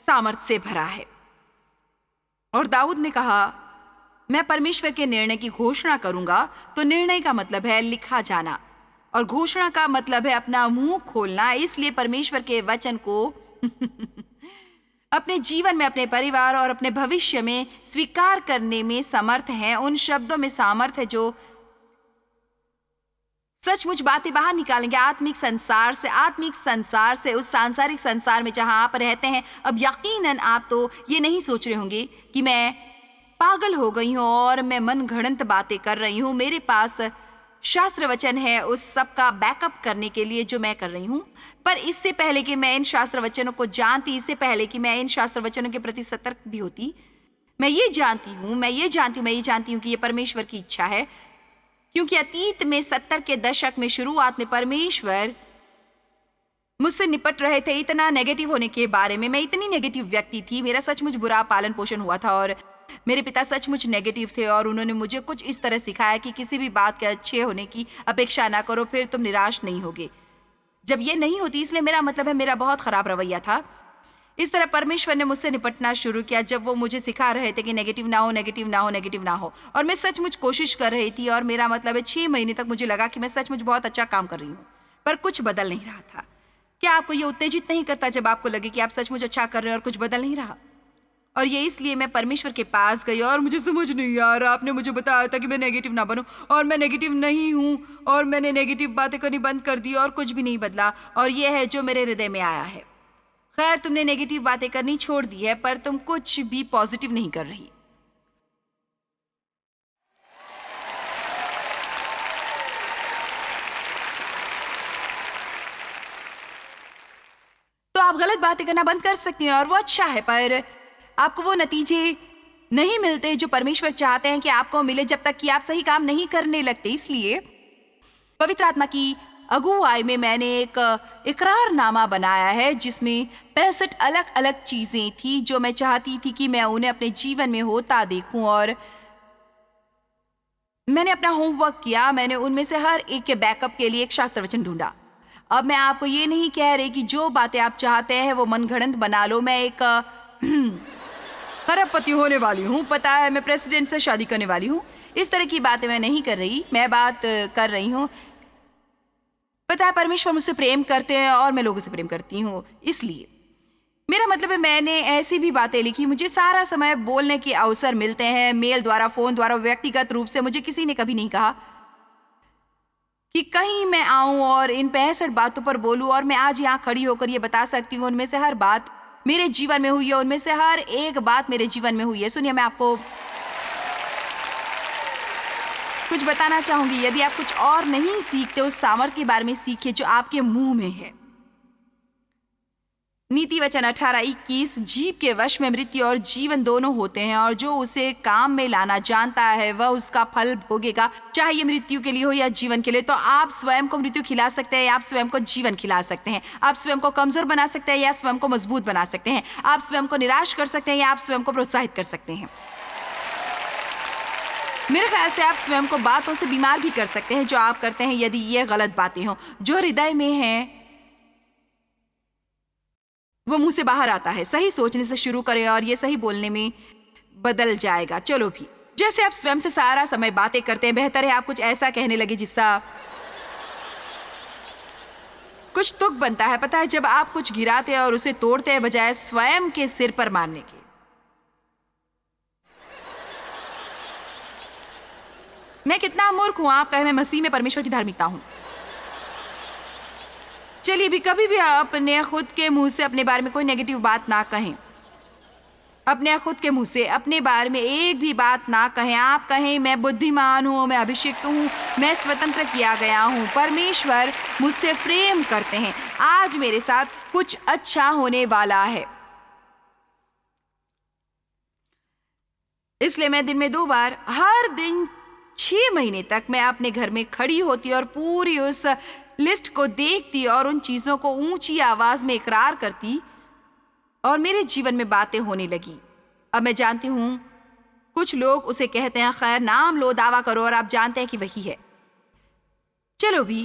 सामर्थ्य से भरा है, और दाऊद ने कहा, मैं परमेश्वर के निर्णय की घोषणा करूंगा। तो निर्णय का मतलब है लिखा जाना, और घोषणा का मतलब है अपना मुंह खोलना। इसलिए परमेश्वर के वचन को अपने जीवन में, अपने परिवार और अपने भविष्य में स्वीकार करने में समर्थ है। उन शब्दों में सामर्थ है जो सचमुच बातें बाहर निकालेंगे आत्मिक संसार से, उस सांसारिक संसार में जहां आप रहते हैं। अब यकीनन आप तो ये नहीं सोच रहे होंगे कि मैं पागल हो गई हूँ और मैं मनगढ़ंत बातें कर रही हूँ। मेरे पास शास्त्र वचन है उस सब का बैकअप करने के लिए जो मैं कर रही हूँ। पर इससे पहले कि मैं इन शास्त्र वचनों को जानती, इससे पहले कि मैं इन शास्त्र वचनों के प्रति सतर्क भी होती, मैं ये जानती हूँ कि ये परमेश्वर की इच्छा है। क्योंकि अतीत में 70 के दशक में शुरुआत में परमेश्वर मुझसे निपट रहे थे इतना नेगेटिव होने के बारे में। मैं इतनी नेगेटिव व्यक्ति थी, मेरा सचमुच बुरा पालन पोषण हुआ था और मेरे पिता सचमुच नेगेटिव थे और उन्होंने मुझे कुछ इस तरह सिखाया कि किसी भी बात के अच्छे होने की अपेक्षा ना करो, फिर तुम निराश नहीं होगे जब ये नहीं होती। इसलिए मेरा मतलब है मेरा बहुत खराब रवैया था। इस तरह परमेश्वर ने मुझसे निपटना शुरू किया जब वो मुझे सिखा रहे थे कि नेगेटिव ना हो। और मैं सचमुच कोशिश कर रही थी और मेरा मतलब है 6 महीने तक मुझे लगा कि मैं सचमुच बहुत अच्छा काम कर रही हूँ, पर कुछ बदल नहीं रहा था। क्या आपको ये उत्तेजित नहीं करता जब आपको लगे कि आप सचमुच अच्छा कर रहे हैं और कुछ बदल नहीं रहा? और ये इसलिए मैं परमेश्वर के पास गई और मुझे समझ नहीं आ रहा। आपने मुझे बताया था कि मैं नेगेटिव ना बनूं और मैं नेगेटिव नहीं हूँ और मैंने नेगेटिव बातें करनी बंद कर दी और कुछ भी नहीं बदला और ये है जो मेरे हृदय में आया है। खैर, तुमने नेगेटिव बातें करनी छोड़ दी है पर तुम कुछ भी पॉजिटिव नहीं कर रही। तो आप गलत बातें करना बंद कर सकती हैं और वो अच्छा है, पर आपको वो नतीजे नहीं मिलते जो परमेश्वर चाहते हैं कि आपको मिले जब तक कि आप सही काम नहीं करने लगते। इसलिए पवित्र आत्मा की अगुवाई में मैंने एक इकरारनामा बनाया है जिसमें 65 अलग अलग चीजें थी जो मैं चाहती थी कि मैं उन्हें अपने जीवन में होता देखूं और मैंने अपना होमवर्क किया। मैंने उनमें से हर एक के बैकअप के लिए एक शास्त्र वचन ढूंढा। अब मैं आपको ये नहीं कह रही कि जो बातें आप चाहते हैं वो मनगढ़ंत बना लो। मैं एक खरबपति होने वाली हूँ, पता है, मैं प्रेसिडेंट से शादी करने वाली हूँ, इस तरह की बातें मैं नहीं कर रही। मैं बात कर रही हूँ, पता है, परमेश्वर मुझसे प्रेम करते हैं और मैं लोगों से प्रेम करती हूँ। इसलिए मेरा मतलब है मैंने ऐसी भी बातें लिखी। मुझे सारा समय बोलने के अवसर मिलते हैं, मेल द्वारा, फोन द्वारा, व्यक्तिगत रूप से। मुझे किसी ने कभी नहीं कहा कि कहीं मैं आऊं और इन 65 बातों पर बोलूं और मैं आज यहाँ खड़ी होकर ये बता सकती हूँ उनमें से हर बात मेरे जीवन में हुई है, उनमें से हर एक बात मेरे जीवन में हुई है। सुनिए, मैं आपको कुछ बताना चाहूंगी। यदि आप कुछ और नहीं सीखते, उस सामर्थ्य के बारे में सीखिए जो आपके मुंह में है। नीति वचन 18:21, जीव के वश में मृत्यु और जीवन दोनों होते हैं और जो उसे काम में लाना जानता है वह उसका फल भोगेगा, चाहे ये मृत्यु के लिए हो या जीवन के लिए। तो आप स्वयं को मृत्यु खिला सकते हैं या आप स्वयं को जीवन खिला सकते हैं। आप स्वयं को कमजोर बना सकते हैं या स्वयं को मजबूत बना सकते हैं। आप स्वयं को निराश कर सकते हैं या आप स्वयं को प्रोत्साहित कर सकते हैं। मेरे ख्याल से आप स्वयं को बातों से बीमार भी कर सकते हैं जो आप करते हैं, यदि ये गलत बातें हों। जो हृदय में है वो मुंह से बाहर आता है। सही सोचने से शुरू करें और ये सही बोलने में बदल जाएगा। चलो भी, जैसे आप स्वयं से सारा समय बातें करते हैं, बेहतर है आप कुछ ऐसा कहने लगे जिसका कुछ तुक बनता है। पता है, जब आप कुछ गिराते हैं और उसे तोड़ते हैं बजाय स्वयं के सिर पर मारने के। मैं कितना मूर्ख हूं, आप कहें मैं मसीह में परमेश्वर की धार्मिकता हूं। चलिए भी, कभी भी अपने खुद के मुंह से अपने बारे में कोई नेगेटिव बात ना कहें। अपने खुद के मुंह से अपने बारे में एक भी बात ना कहें। आप कहें मैं बुद्धिमान हूँ, मैं अभिषिक्त हूँ, मैं स्वतंत्र किया गया हूँ, परमेश्वर मुझसे प्रेम करते हैं, आज मेरे साथ कुछ अच्छा होने वाला है। इसलिए मैं दिन में 2 बार, हर दिन 6 महीने तक मैं अपने घर में खड़ी होती और पूरी उस लिस्ट को देखती और उन चीजों को ऊंची आवाज में इकरार करती और मेरे जीवन में बातें होने लगी। अब मैं जानती हूं कुछ लोग उसे कहते हैं, खैर, नाम लो, दावा करो और आप जानते हैं कि वही है। चलो भी,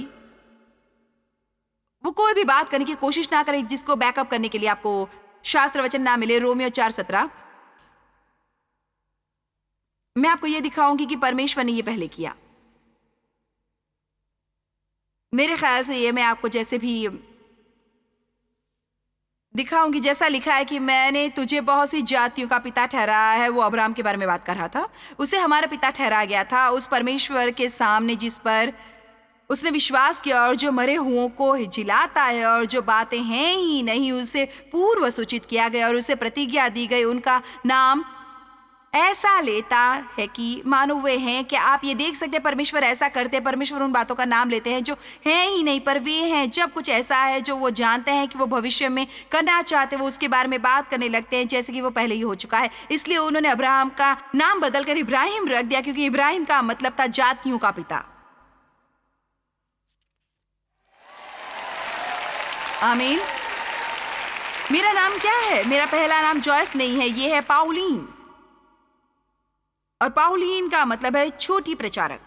वो कोई भी बात करने की कोशिश ना करें जिसको बैकअप करने के लिए आपको शास्त्र वचन ना मिले। रोमियो 4:17। मैं आपको यह दिखाऊंगी कि परमेश्वर ने यह पहले किया। मेरे ख्याल से ये मैं आपको जैसे भी दिखाऊंगी, जैसा लिखा है कि मैंने तुझे बहुत सी जातियों का पिता ठहराया है। वो अब्राहम के बारे में बात कर रहा था। उसे हमारा पिता ठहराया गया था उस परमेश्वर के सामने जिस पर उसने विश्वास किया और जो मरे हुओं को जिलाता है और जो बातें हैं ही नहीं उसे पूर्व सूचित किया गया और उसे प्रतिज्ञा दी गई। उनका नाम ऐसा लेता है कि मानो वे हैं। क्या आप ये देख सकते हैं परमेश्वर ऐसा करते हैं? परमेश्वर उन बातों का नाम लेते हैं जो हैं ही नहीं पर वे हैं। जब कुछ ऐसा है जो वो जानते हैं कि वो भविष्य में करना चाहते हैं, वो उसके बारे में बात करने लगते हैं जैसे कि वो पहले ही हो चुका है। इसलिए उन्होंने अब्राहम का नाम बदलकर इब्राहिम रख दिया, क्योंकि इब्राहिम का मतलब था जातियों का पिता। आमीन। मेरा नाम क्या है? मेरा पहला नाम जॉयस नहीं है, ये है पाउलीन। और पाउलीन का मतलब है छोटी प्रचारक।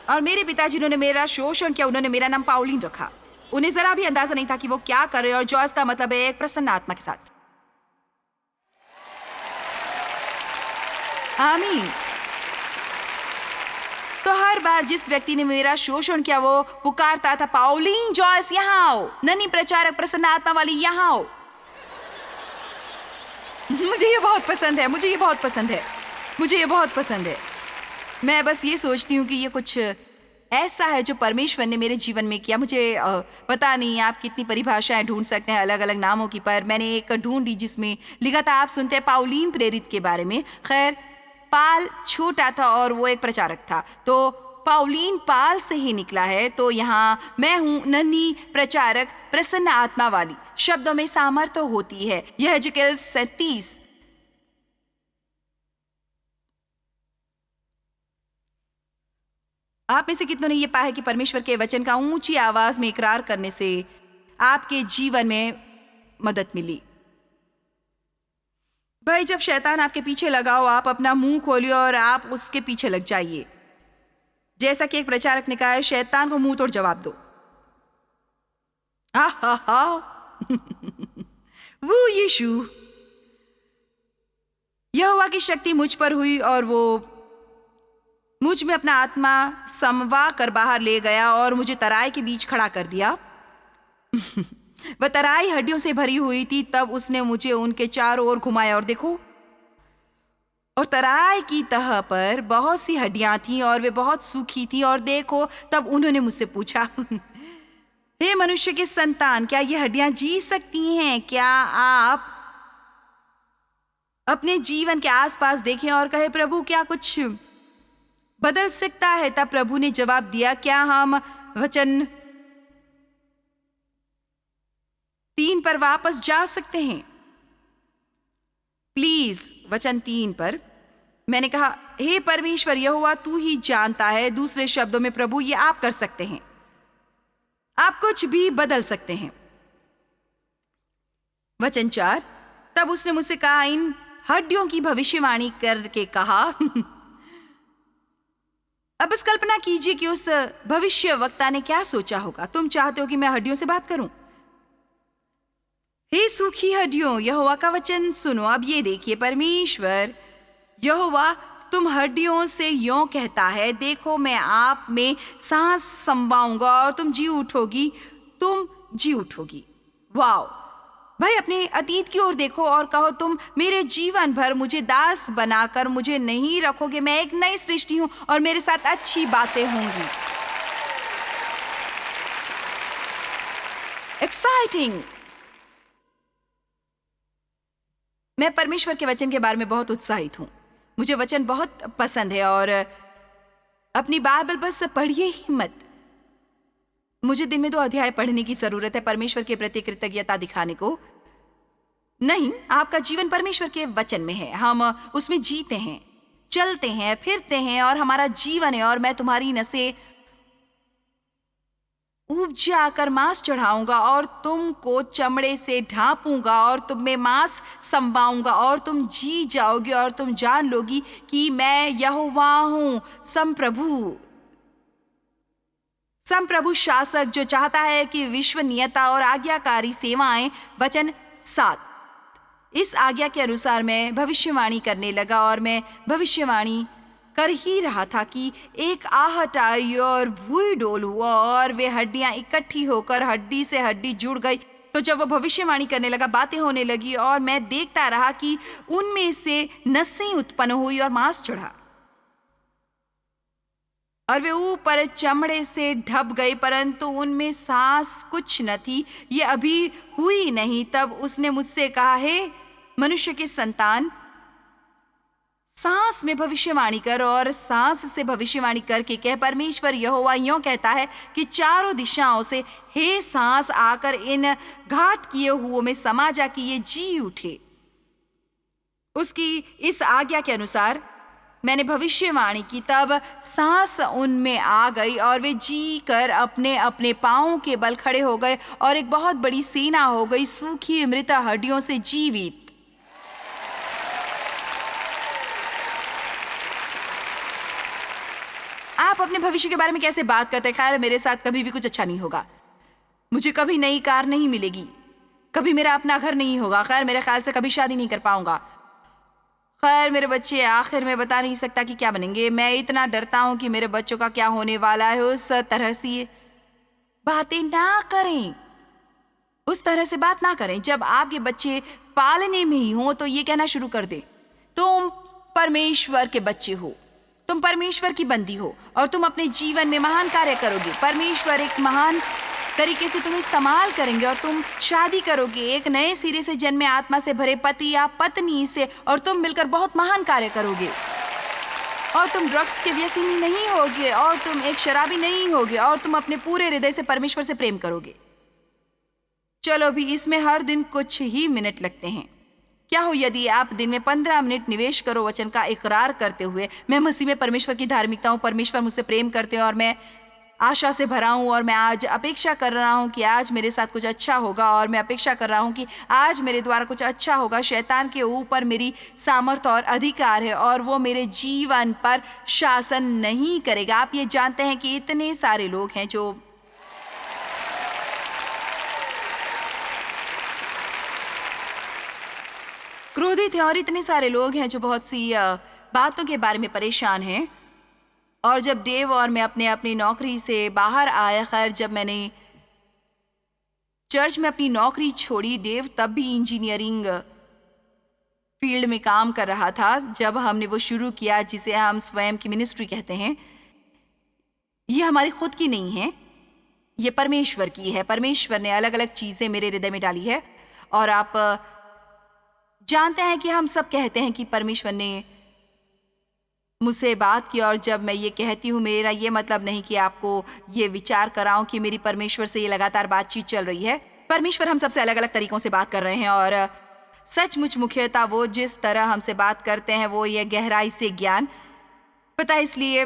और मेरे पिता जिन्होंने मेरा शोषण किया, उन्होंने मेरा नाम पाउलीन रखा। उन्हें जरा भी अंदाजा नहीं था कि वो क्या कर रहे हैं। और जॉयस का मतलब है एक प्रसन्न आत्मा के साथ। आमीन। तो हर बार जिस व्यक्ति ने मेरा शोषण किया वो पुकारता था, पाउलीन जॉयस यहाँ आओ, नन्ही प्रचारक प्रसन्न आत्मा वाली यहाँ आओ। मुझे ये बहुत पसंद है, मुझे ये बहुत पसंद है, मुझे ये बहुत पसंद है। मैं बस ये सोचती हूँ कि ये कुछ ऐसा है जो परमेश्वर ने मेरे जीवन में किया। मुझे पता नहीं आप कितनी परिभाषाएं ढूंढ सकते हैं अलग अलग नामों की, पर मैंने एक ढूंढी जिसमें लिखा था, आप सुनते हैं पाउलीन प्रेरित के बारे में। खैर, पाल छोटा था और वो एक प्रचारक था, तो पाउलीन पाल से ही निकला है। तो यहाँ मैं हूँ नन्ही प्रचारक प्रसन्न आत्मा वाली। शब्दों में सामर्थ्य होती है। यह जिकेल 37। आप में से कितनों ने यह पाया है कि परमेश्वर के वचन का ऊंची आवाज में इकरार करने से आपके जीवन में मदद मिली? भाई, जब शैतान आपके पीछे लगा हो, आप अपना मुंह खोलिए और आप उसके पीछे लग जाइए। जैसा कि एक प्रचारक ने कहा है, शैतान को मुंह तोड़ जवाब दो। वो यीशु, यहोवा की शक्ति मुझ पर हुई और वो मुझ में अपना आत्मा समवा कर बाहर ले गया और मुझे तराई के बीच खड़ा कर दिया। वह तराई हड्डियों से भरी हुई थी। तब उसने मुझे उनके चारों ओर घुमाया और देखो, और तराई की तह पर बहुत सी हड्डियां थीं और वे बहुत सूखी थीं। और देखो, तब उन्होंने मुझसे पूछा, हे मनुष्य के संतान, क्या ये हड्डियां जी सकती हैं? क्या आप अपने जीवन के आसपास देखें और कहे, प्रभु क्या कुछ बदल सकता है? तब प्रभु ने जवाब दिया, क्या हम वचन 3 पर वापस जा सकते हैं? प्लीज, वचन 3 पर। मैंने कहा, हे परमेश्वर यहोवा, तू ही जानता है। दूसरे शब्दों में प्रभु, ये आप कर सकते हैं, आप कुछ भी बदल सकते हैं। वचन 4, तब उसने मुझसे कहा, इन हड्डियों की भविष्यवाणी करके कहा। अब बस कल्पना कीजिए कि उस भविष्य वक्ता ने क्या सोचा होगा। तुम चाहते हो कि मैं हड्डियों से बात करूं? हे सूखी हड्डियों, यहोवा का वचन सुनो। अब ये देखिए, परमेश्वर यहोवा तुम हड्डियों से यों कहता है, देखो मैं आप में सांस समवाऊंगा और तुम जी उठोगी, तुम जी उठोगी। वाओ भाई, अपने अतीत की ओर देखो और कहो, तुम मेरे जीवन भर मुझे दास बनाकर मुझे नहीं रखोगे। मैं एक नई सृष्टि हूं और मेरे साथ अच्छी बातें होंगी। एक्साइटिंग। मैं परमेश्वर के वचन के बारे में बहुत उत्साहित हूं। मुझे वचन बहुत पसंद है और अपनी बाइबल बस पढ़िए ही मत। मुझे दिन में 2 अध्याय पढ़ने की जरूरत है परमेश्वर के प्रति कृतज्ञता दिखाने को। नहीं, आपका जीवन परमेश्वर के वचन में है। हम उसमें जीते हैं, चलते हैं, फिरते हैं और हमारा जीवन है। और मैं तुम्हारी नसें उपजा कर मांस चढ़ाऊंगा और तुमको चमड़े से ढांपूंगा और तुम में मांस समवाऊंगा और तुम जी जाओगे और तुम जान लोगी कि मैं यहोवा हूं, संप्रभु शासक, जो चाहता है कि विश्वनीयता और आज्ञाकारी सेवाएं। वचन 7, इस आज्ञा के अनुसार मैं भविष्यवाणी करने लगा और मैं भविष्यवाणी कर ही रहा था कि एक आहट आई और भूई डोल हुआ और वे हड्डियां इकट्ठी होकर हड्डी से हड्डी जुड़ गई। तो जब वो भविष्यवाणी करने लगा, बातें होने लगी और मैं देखता रहा कि उनमें से नसें उत्पन्न हुई और मांस चढ़ा। और वे ऊपर चमड़े से ढप गई, परंतु उनमें सांस कुछ न थी। ये अभी हुई नहीं। तब उसने मुझसे कहा, हे मनुष्य के संतान, सांस में भविष्यवाणी कर और सांस से भविष्यवाणी करके कह, परमेश्वर यहोवा यों कहता है कि चारों दिशाओं से हे सांस आकर इन घात किए हुओं में समा जा कि ये जी उठे। उसकी इस आज्ञा के अनुसार मैंने भविष्यवाणी की। तब सांस उनमें आ गई और वे जी कर अपने अपने पांवों के बल खड़े हो गए और एक बहुत बड़ी सेना हो गई, सूखी मृत हड्डियों से जीवित। आप अपने भविष्य के बारे में कैसे बात करते हैं? खैर, मेरे साथ कभी भी कुछ अच्छा नहीं होगा। मुझे कभी नई कार नहीं मिलेगी, कभी मेरा अपना घर नहीं होगा। खैर, मेरे ख्याल से कभी शादी नहीं कर पाऊंगा। खैर, मेरे बच्चे आखिर में बता नहीं सकता कि क्या बनेंगे। मैं इतना डरता हूं कि मेरे बच्चों का क्या होने वाला है। उस तरह से बातें ना करें, उस तरह से बात ना करें। जब आपके बच्चे पालने में ही हो तो ये कहना शुरू कर दे, तुम परमेश्वर के बच्चे हो, तुम परमेश्वर की बंदी हो और तुम अपने जीवन में महान कार्य करोगे। परमेश्वर एक महान तरीके से तुम्हें इस्तेमाल करेंगे और तुम शादी करोगे एक नए सिरे से जन्मे आत्मा से भरे पति या पत्नी से, और तुम मिलकर बहुत महान कार्य करोगे। और तुम ड्रग्स के व्यसनी नहीं होगे, और तुम एक शराबी नहीं होगे, और तुम अपने पूरे हृदय से परमेश्वर से प्रेम करोगे। चलो भी, इसमें हर दिन कुछ ही मिनट लगते हैं। क्या हो यदि आप दिन में 15 मिनट निवेश करो वचन का इकरार करते हुए, मैं मसीह में परमेश्वर की धार्मिकता हूँ, परमेश्वर मुझसे प्रेम करते हैं और मैं आशा से भरा हूँ, और मैं आज अपेक्षा कर रहा हूँ कि आज मेरे साथ कुछ अच्छा होगा, और मैं अपेक्षा कर रहा हूँ कि आज मेरे द्वारा कुछ अच्छा होगा। शैतान के ऊपर मेरी सामर्थ और अधिकार है और वो मेरे जीवन पर शासन नहीं करेगा। आप ये जानते हैं कि इतने सारे लोग हैं जो क्रोधित हैं, और इतने सारे लोग हैं जो बहुत सी बातों के बारे में परेशान हैं। और जब डेव और मैं अपने अपनी नौकरी से बाहर आए, खैर जब मैंने चर्च में अपनी नौकरी छोड़ी, डेव तब भी इंजीनियरिंग फील्ड में काम कर रहा था। जब हमने वो शुरू किया जिसे हम स्वयं की मिनिस्ट्री कहते हैं, ये हमारी खुद की नहीं है, ये परमेश्वर की है। परमेश्वर ने अलग अलग चीज़ें मेरे हृदय में डाली है। और आप जानते हैं कि हम सब कहते हैं कि परमेश्वर ने मुझसे बात की, और जब मैं ये कहती हूँ, मेरा ये मतलब नहीं कि आपको ये विचार कराऊं कि मेरी परमेश्वर से ये लगातार बातचीत चल रही है। परमेश्वर हम सबसे अलग अलग तरीकों से बात कर रहे हैं, और सचमुच मुख्यतः वो जिस तरह हमसे बात करते हैं वो ये गहराई से ज्ञान पता है। इसलिए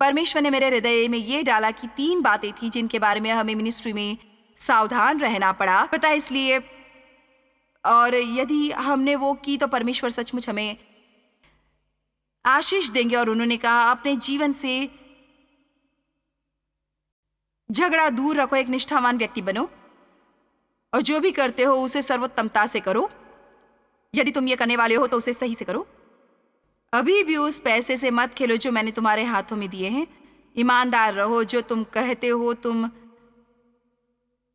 परमेश्वर ने मेरे हृदय में ये डाला कि 3 बातें थी जिनके बारे में हमें मिनिस्ट्री में सावधान रहना पड़ा, पता है। इसलिए और यदि हमने वो की तो परमेश्वर सचमुच हमें आशीष देंगे। और उन्होंने कहा, अपने जीवन से झगड़ा दूर रखो, एक निष्ठावान व्यक्ति बनो, और जो भी करते हो उसे सर्वोत्तमता से करो। यदि तुम ये करने वाले हो तो उसे सही से करो। अभी भी उस पैसे से मत खेलो जो मैंने तुम्हारे हाथों में दिए हैं। ईमानदार रहो, जो तुम कहते हो तुम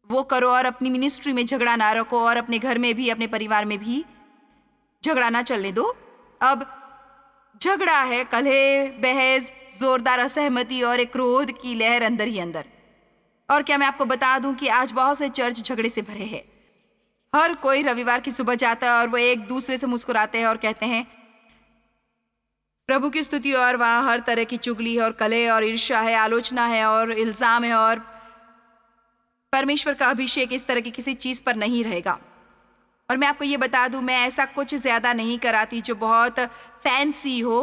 वो करो, और अपनी मिनिस्ट्री में झगड़ा ना रखो, और अपने घर में भी, अपने परिवार में भी झगड़ा ना चलने दो। अब झगड़ा है, कलह, बहस, जोरदार असहमति और एक क्रोध की लहर अंदर ही अंदर। और क्या मैं आपको बता दूं कि आज बहुत से चर्च झगड़े से भरे हैं। हर कोई रविवार की सुबह जाता है और वो एक दूसरे से मुस्कुराते हैं और कहते हैं प्रभु की स्तुति, और वहाँ हर तरह की चुगली है और कलह और ईर्ष्या है, आलोचना है और इल्जाम है, और परमेश्वर का अभिषेक इस तरह की किसी चीज़ पर नहीं रहेगा। और मैं आपको ये बता दूं, मैं ऐसा कुछ ज़्यादा नहीं कराती जो बहुत फैंसी हो।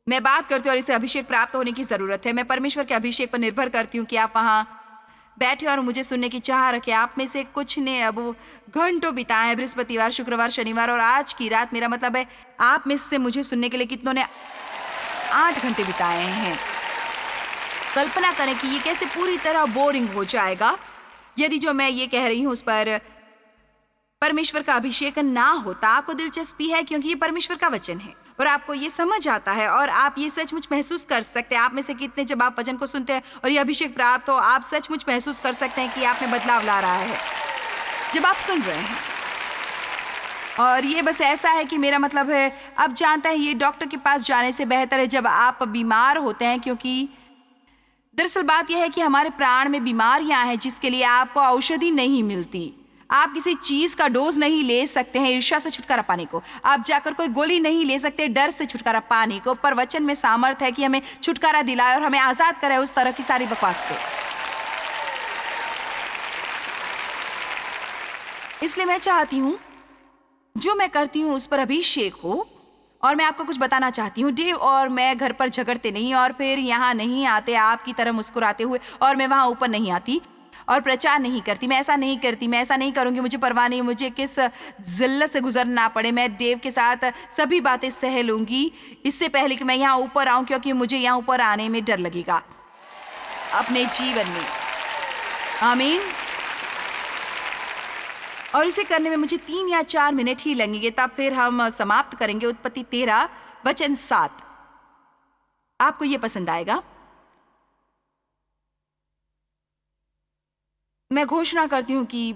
मैं बात करती हूँ और इसे अभिषेक प्राप्त होने की ज़रूरत है। मैं परमेश्वर के अभिषेक पर निर्भर करती हूँ कि आप वहाँ बैठे और मुझे सुनने की चाह रखें। आप में से कुछ ने अब घंटों बिताए हैं, बृहस्पतिवार, शुक्रवार, शनिवार और आज की रात। मेरा मतलब है आप में से मुझे सुनने के लिए कितनों ने 8 घंटे बिताए हैं। कल्पना करें कि ये कैसे पूरी तरह बोरिंग हो जाएगा यदि जो मैं ये कह रही हूँ उस पर परमेश्वर का अभिषेक ना होता। आपको दिलचस्पी है क्योंकि ये परमेश्वर का वचन है और आपको ये समझ आता है और आप ये सचमुच महसूस कर सकते हैं। आप में से कितने जब आप वचन को सुनते हैं और ये अभिषेक प्राप्त हो, आप सचमुच महसूस कर सकते हैं कि आप में बदलाव ला रहा है जब आप सुन रहे हैं। और ये बस ऐसा है कि मेरा मतलब है, अब जानता है ये डॉक्टर के पास जाने से बेहतर है जब आप बीमार होते हैं, क्योंकि दरअसल बात यह है कि हमारे प्राण में बीमारियां हैं जिसके लिए आपको औषधि नहीं मिलती। आप किसी चीज का डोज नहीं ले सकते हैं ईर्ष्या से छुटकारा पाने को। आप जाकर कोई गोली नहीं ले सकते डर से छुटकारा पाने को। पर वचन में सामर्थ है कि हमें छुटकारा दिलाए और हमें आजाद करे उस तरह की सारी बकवास से। इसलिए मैं चाहती हूं जो मैं करती हूँ उस पर अभिषेक हो। और मैं आपको कुछ बताना चाहती हूँ, डेव और मैं घर पर झगड़ते नहीं और फिर यहाँ नहीं आते आपकी तरह मुस्कुराते हुए, और मैं वहाँ ऊपर नहीं आती और प्रचार नहीं करती। मैं ऐसा नहीं करती, मैं ऐसा नहीं करूँगी। मुझे परवाह नहीं मुझे किस जिल्लत से गुजरना पड़े। मैं डेव के साथ सभी बातें सह लूँगी इससे पहले कि मैं यहाँ ऊपर आऊँ, क्योंकि मुझे यहाँ ऊपर आने में डर लगेगा अपने जीवन में। आमीन। और इसे करने में मुझे 3 या 4 मिनट ही लगेंगे, तब फिर हम समाप्त करेंगे। उत्पत्ति 13 वचन 7। आपको यह पसंद आएगा। मैं घोषणा करती हूं कि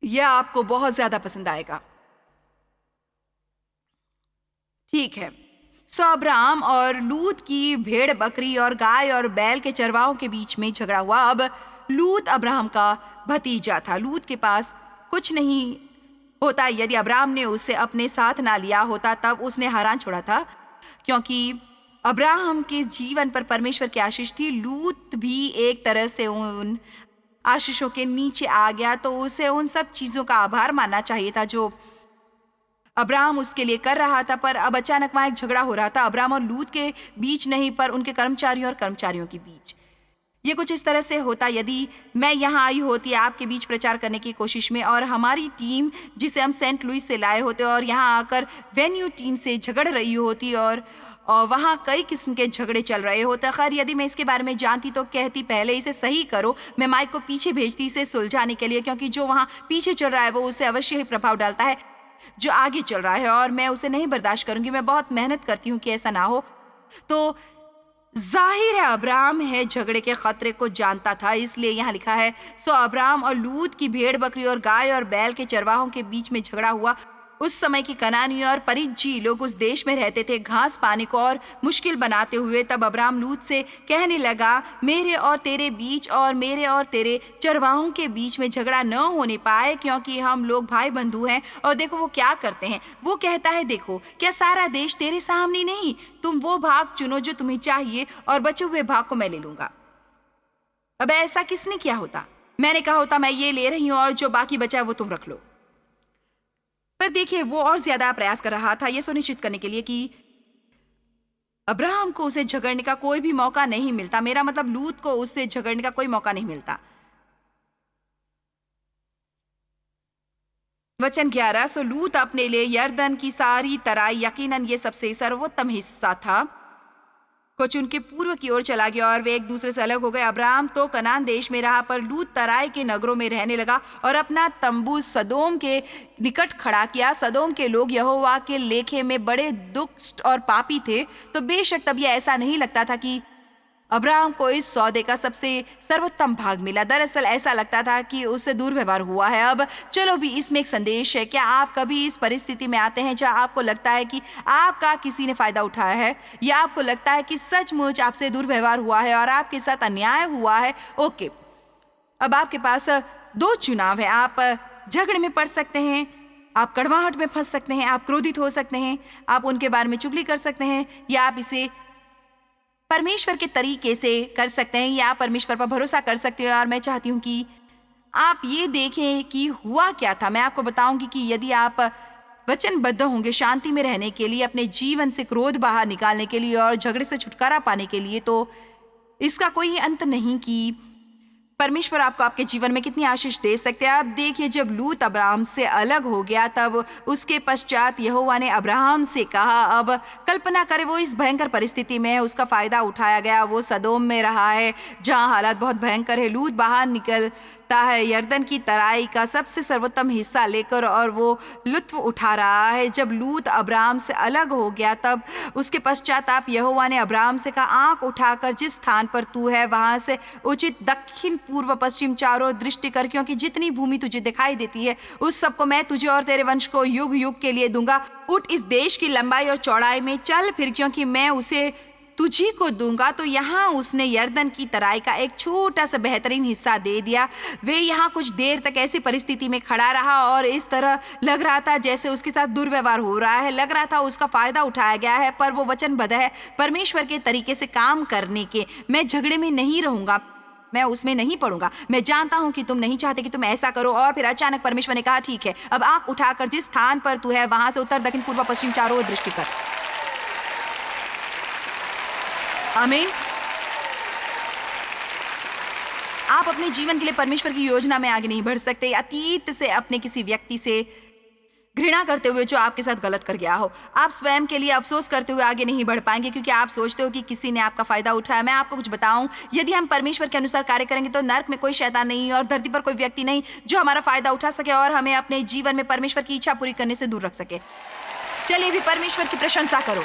यह आपको बहुत ज्यादा पसंद आएगा। ठीक है। सो अब्राहम और लूत की भेड़ बकरी और गाय और बैल के चरवाहों के बीच में झगड़ा हुआ। अब लूत अब्राहम का भतीजा था। लूत के पास कुछ नहीं होता यदि अब्राहम ने उसे अपने साथ ना लिया होता। तब उसने हैरान छोड़ा था, क्योंकि अब्राहम के जीवन पर परमेश्वर की आशीष थी। लूत भी एक तरह से उन आशीषों के नीचे आ गया, तो उसे उन सब चीजों का आभार मानना चाहिए था जो अब्राहम उसके लिए कर रहा था। पर अब अचानक वहां एक झगड़ा हो रहा था, अब्राहम और लूत के बीच नहीं, पर उनके कर्मचारियों और कर्मचारियों के बीच। ये कुछ इस तरह से होता यदि मैं यहाँ आई होती आपके बीच प्रचार करने की कोशिश में, और हमारी टीम जिसे हम सेंट लुइस से लाए होते और यहाँ आकर वेन्यू टीम से झगड़ रही होती और वहाँ कई किस्म के झगड़े चल रहे होते। खैर यदि मैं इसके बारे में जानती तो कहती पहले इसे सही करो। मैं माइक को पीछे भेजती इसे सुलझाने के लिए, क्योंकि जो वहाँ पीछे चल रहा है वो उसे अवश्य ही प्रभाव डालता है जो आगे चल रहा है, और मैं उसे नहीं बर्दाश्त करूंगी। मैं बहुत मेहनत करती हूँ कि ऐसा ना हो। तो जाहिर है अब्राहम है झगड़े के खतरे को जानता था, इसलिए यहाँ लिखा है सो अब्राहम और लूत की भेड़ बकरी और गाय और बैल के चरवाहों के बीच में झगड़ा हुआ। उस समय की कनानी और परिज्जी लोग उस देश में रहते थे, घास पाने को और मुश्किल बनाते हुए। तब अब्राहम लूत से कहने लगा, मेरे और तेरे बीच और मेरे और तेरे चरवाहों के बीच में झगड़ा न होने पाए, क्योंकि हम लोग भाई बंधु हैं। और देखो वो क्या करते हैं। वो कहता है, देखो क्या सारा देश तेरे सामने नहीं, तुम वो भाग चुनो जो तुम्हें चाहिए और बचे हुए भाग को मैं ले लूंगा। अब ऐसा किसने किया होता? मैंने कहा होता मैं ये ले रही हूं और जो बाकी बचा वो तुम रख लो। पर देखिए वो और ज्यादा प्रयास कर रहा था यह सुनिश्चित करने के लिए कि अब्राहम को उसे झगड़ने का कोई भी मौका नहीं मिलता। मेरा मतलब लूत को उससे झगड़ने का कोई मौका नहीं मिलता। वचन 11। सो लूत अपने लिए यर्दन की सारी तराई, यकीनन ये सबसे सर्वोत्तम हिस्सा था, को चुन के पूर्व की ओर चला गया और वे एक दूसरे से अलग हो गए। अब्राहम तो कनान देश में रहा, पर लूत तराई के नगरों में रहने लगा और अपना तंबू सदोम के निकट खड़ा किया। सदोम के लोग यहोवा के लेखे में बड़े दुष्ट और पापी थे। तो बेशक तब यह ऐसा नहीं लगता था कि अब्राहम को इस सौदे का सबसे सर्वोत्तम भाग मिला। दरअसल ऐसा लगता था कि उससे दुर्व्यवहार हुआ है। अब चलो भी इसमें एक संदेश है। क्या आप कभी इस परिस्थिति में आते हैं जहां आपको लगता है कि आपका किसी ने फायदा उठाया है, या आपको लगता है कि सचमुच आपसे दुर्व्यवहार हुआ है और आपके साथ अन्याय हुआ है? ओके, अब आपके पास 2 चुनाव है। आप झगड़े में पड़ सकते हैं, आप कड़वाहट में फंस सकते हैं, आप क्रोधित हो सकते हैं, आप उनके बारे में चुगली कर सकते हैं, या आप इसे परमेश्वर के तरीके से कर सकते हैं, या परमेश्वर पर भरोसा कर सकते हैं। और मैं चाहती हूँ कि आप ये देखें कि हुआ क्या था। मैं आपको बताऊंगी कि यदि आप वचनबद्ध होंगे शांति में रहने के लिए, अपने जीवन से क्रोध बाहर निकालने के लिए और झगड़े से छुटकारा पाने के लिए, तो इसका कोई अंत नहीं कि परमेश्वर आपको आपके जीवन में कितनी आशीष दे सकते हैं। आप देखिए जब लूत अब्राहम से अलग हो गया, तब उसके पश्चात यहोवा ने अब्राहम से कहा, अब कल्पना करें वो इस भयंकर परिस्थिति में है, उसका फायदा उठाया गया। वो सदोम में रहा है जहां हालात बहुत भयंकर है। लूत बाहर निकल है यर्दन की तराई का सबसे सर्वोत्तम हिस्सा लेकर और वो लुत्फ उठा रहा है। जब लूत अब्राम से अलग हो गया तब उसके पश्चाताप यहोवा ने अब्राम से कहा, आंख उठाकर जिस स्थान पर तू है वहां से उचित दक्षिण पूर्व पश्चिम चारों दृष्टि कर, क्योंकि जितनी भूमि तुझे दिखाई देती है उस सबको मैं तुझे और तेरे वंश को युग युग के लिए दूंगा। उठ इस देश की लंबाई और चौड़ाई में चल फिर, क्योंकि मैं उसे तुझी को दूंगा। तो यहाँ उसने यर्दन की तराई का एक छोटा सा बेहतरीन हिस्सा दे दिया। वे यहाँ कुछ देर तक ऐसी परिस्थिति में खड़ा रहा और इस तरह लग रहा था जैसे उसके साथ दुर्व्यवहार हो रहा है। लग रहा था उसका फायदा उठाया गया है, पर वो वचनबद्ध है परमेश्वर के तरीके से काम करने के। मैं झगड़े में नहीं रहूंगा, मैं उसमें नहीं पड़ूंगा। मैं जानता हूं कि तुम नहीं चाहते कि तुम ऐसा करो। और फिर अचानक परमेश्वर ने कहा, ठीक है, अब आंख उठाकर जिस स्थान पर तू है वहां से उत्तर दक्षिण पूर्व पश्चिम चारों दृष्टि कर। आमीन। आप अपने जीवन के लिए परमेश्वर की योजना में आगे नहीं बढ़ सकते अतीत से अपने किसी व्यक्ति से घृणा करते हुए जो आपके साथ गलत कर गया हो। आप स्वयं के लिए अफसोस करते हुए आगे नहीं बढ़ पाएंगे क्योंकि आप सोचते हो कि किसी ने आपका फायदा उठाया। मैं आपको कुछ बताऊं, यदि हम परमेश्वर के अनुसार कार्य करेंगे तो नर्क में कोई शैतान नहीं और धरती पर कोई व्यक्ति नहीं जो हमारा फायदा उठा सके और हमें अपने जीवन में परमेश्वर की इच्छा पूरी करने से दूर रख सके। चलिए भी परमेश्वर की प्रशंसा करो।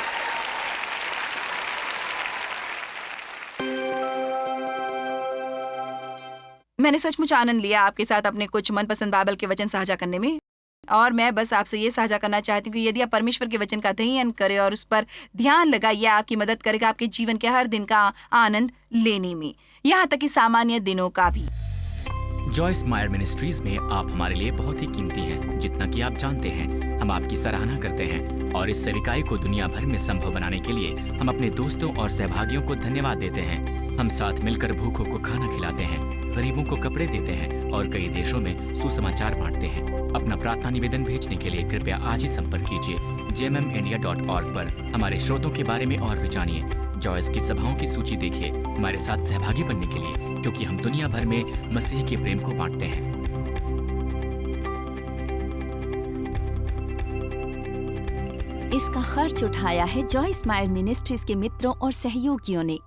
मैंने सचमुच आनंद लिया आपके साथ अपने कुछ मनपसंद बाइबल के वचन साझा करने में, और मैं बस आपसे ये साझा करना चाहती हूँ कि यदि आप परमेश्वर के वचन का अध्ययन करें और उस पर ध्यान लगाइए, आपकी मदद करेगा आपके जीवन के हर दिन का आनंद लेने में, यहाँ तक कि सामान्य दिनों का भी। जॉयस मायर मिनिस्ट्रीज में आप हमारे लिए बहुत ही कीमती हैं, जितना कि आप जानते हैं। हम आपकी सराहना करते हैं और इस सेविकाई को दुनिया भर में संभव बनाने के लिए हम अपने दोस्तों और सहभागियों को धन्यवाद देते हैं। हम साथ मिलकर भूखों को खाना खिलाते हैं, गरीबों को कपड़े देते हैं और कई देशों में सुसमाचार बांटते हैं। अपना प्रार्थना निवेदन भेजने के लिए कृपया आज ही संपर्क कीजिए jmmindia.org पर। हमारे स्रोतों के बारे में और भी जानिए, जॉयस की सभाओं की सूची देखिए, हमारे साथ सहभागी बनने के लिए, क्योंकि हम दुनिया भर में मसीह के प्रेम को बांटते हैं। इसका खर्च उठाया है जॉयस मायर मिनिस्ट्रीज के मित्रों और सहयोगियों ने।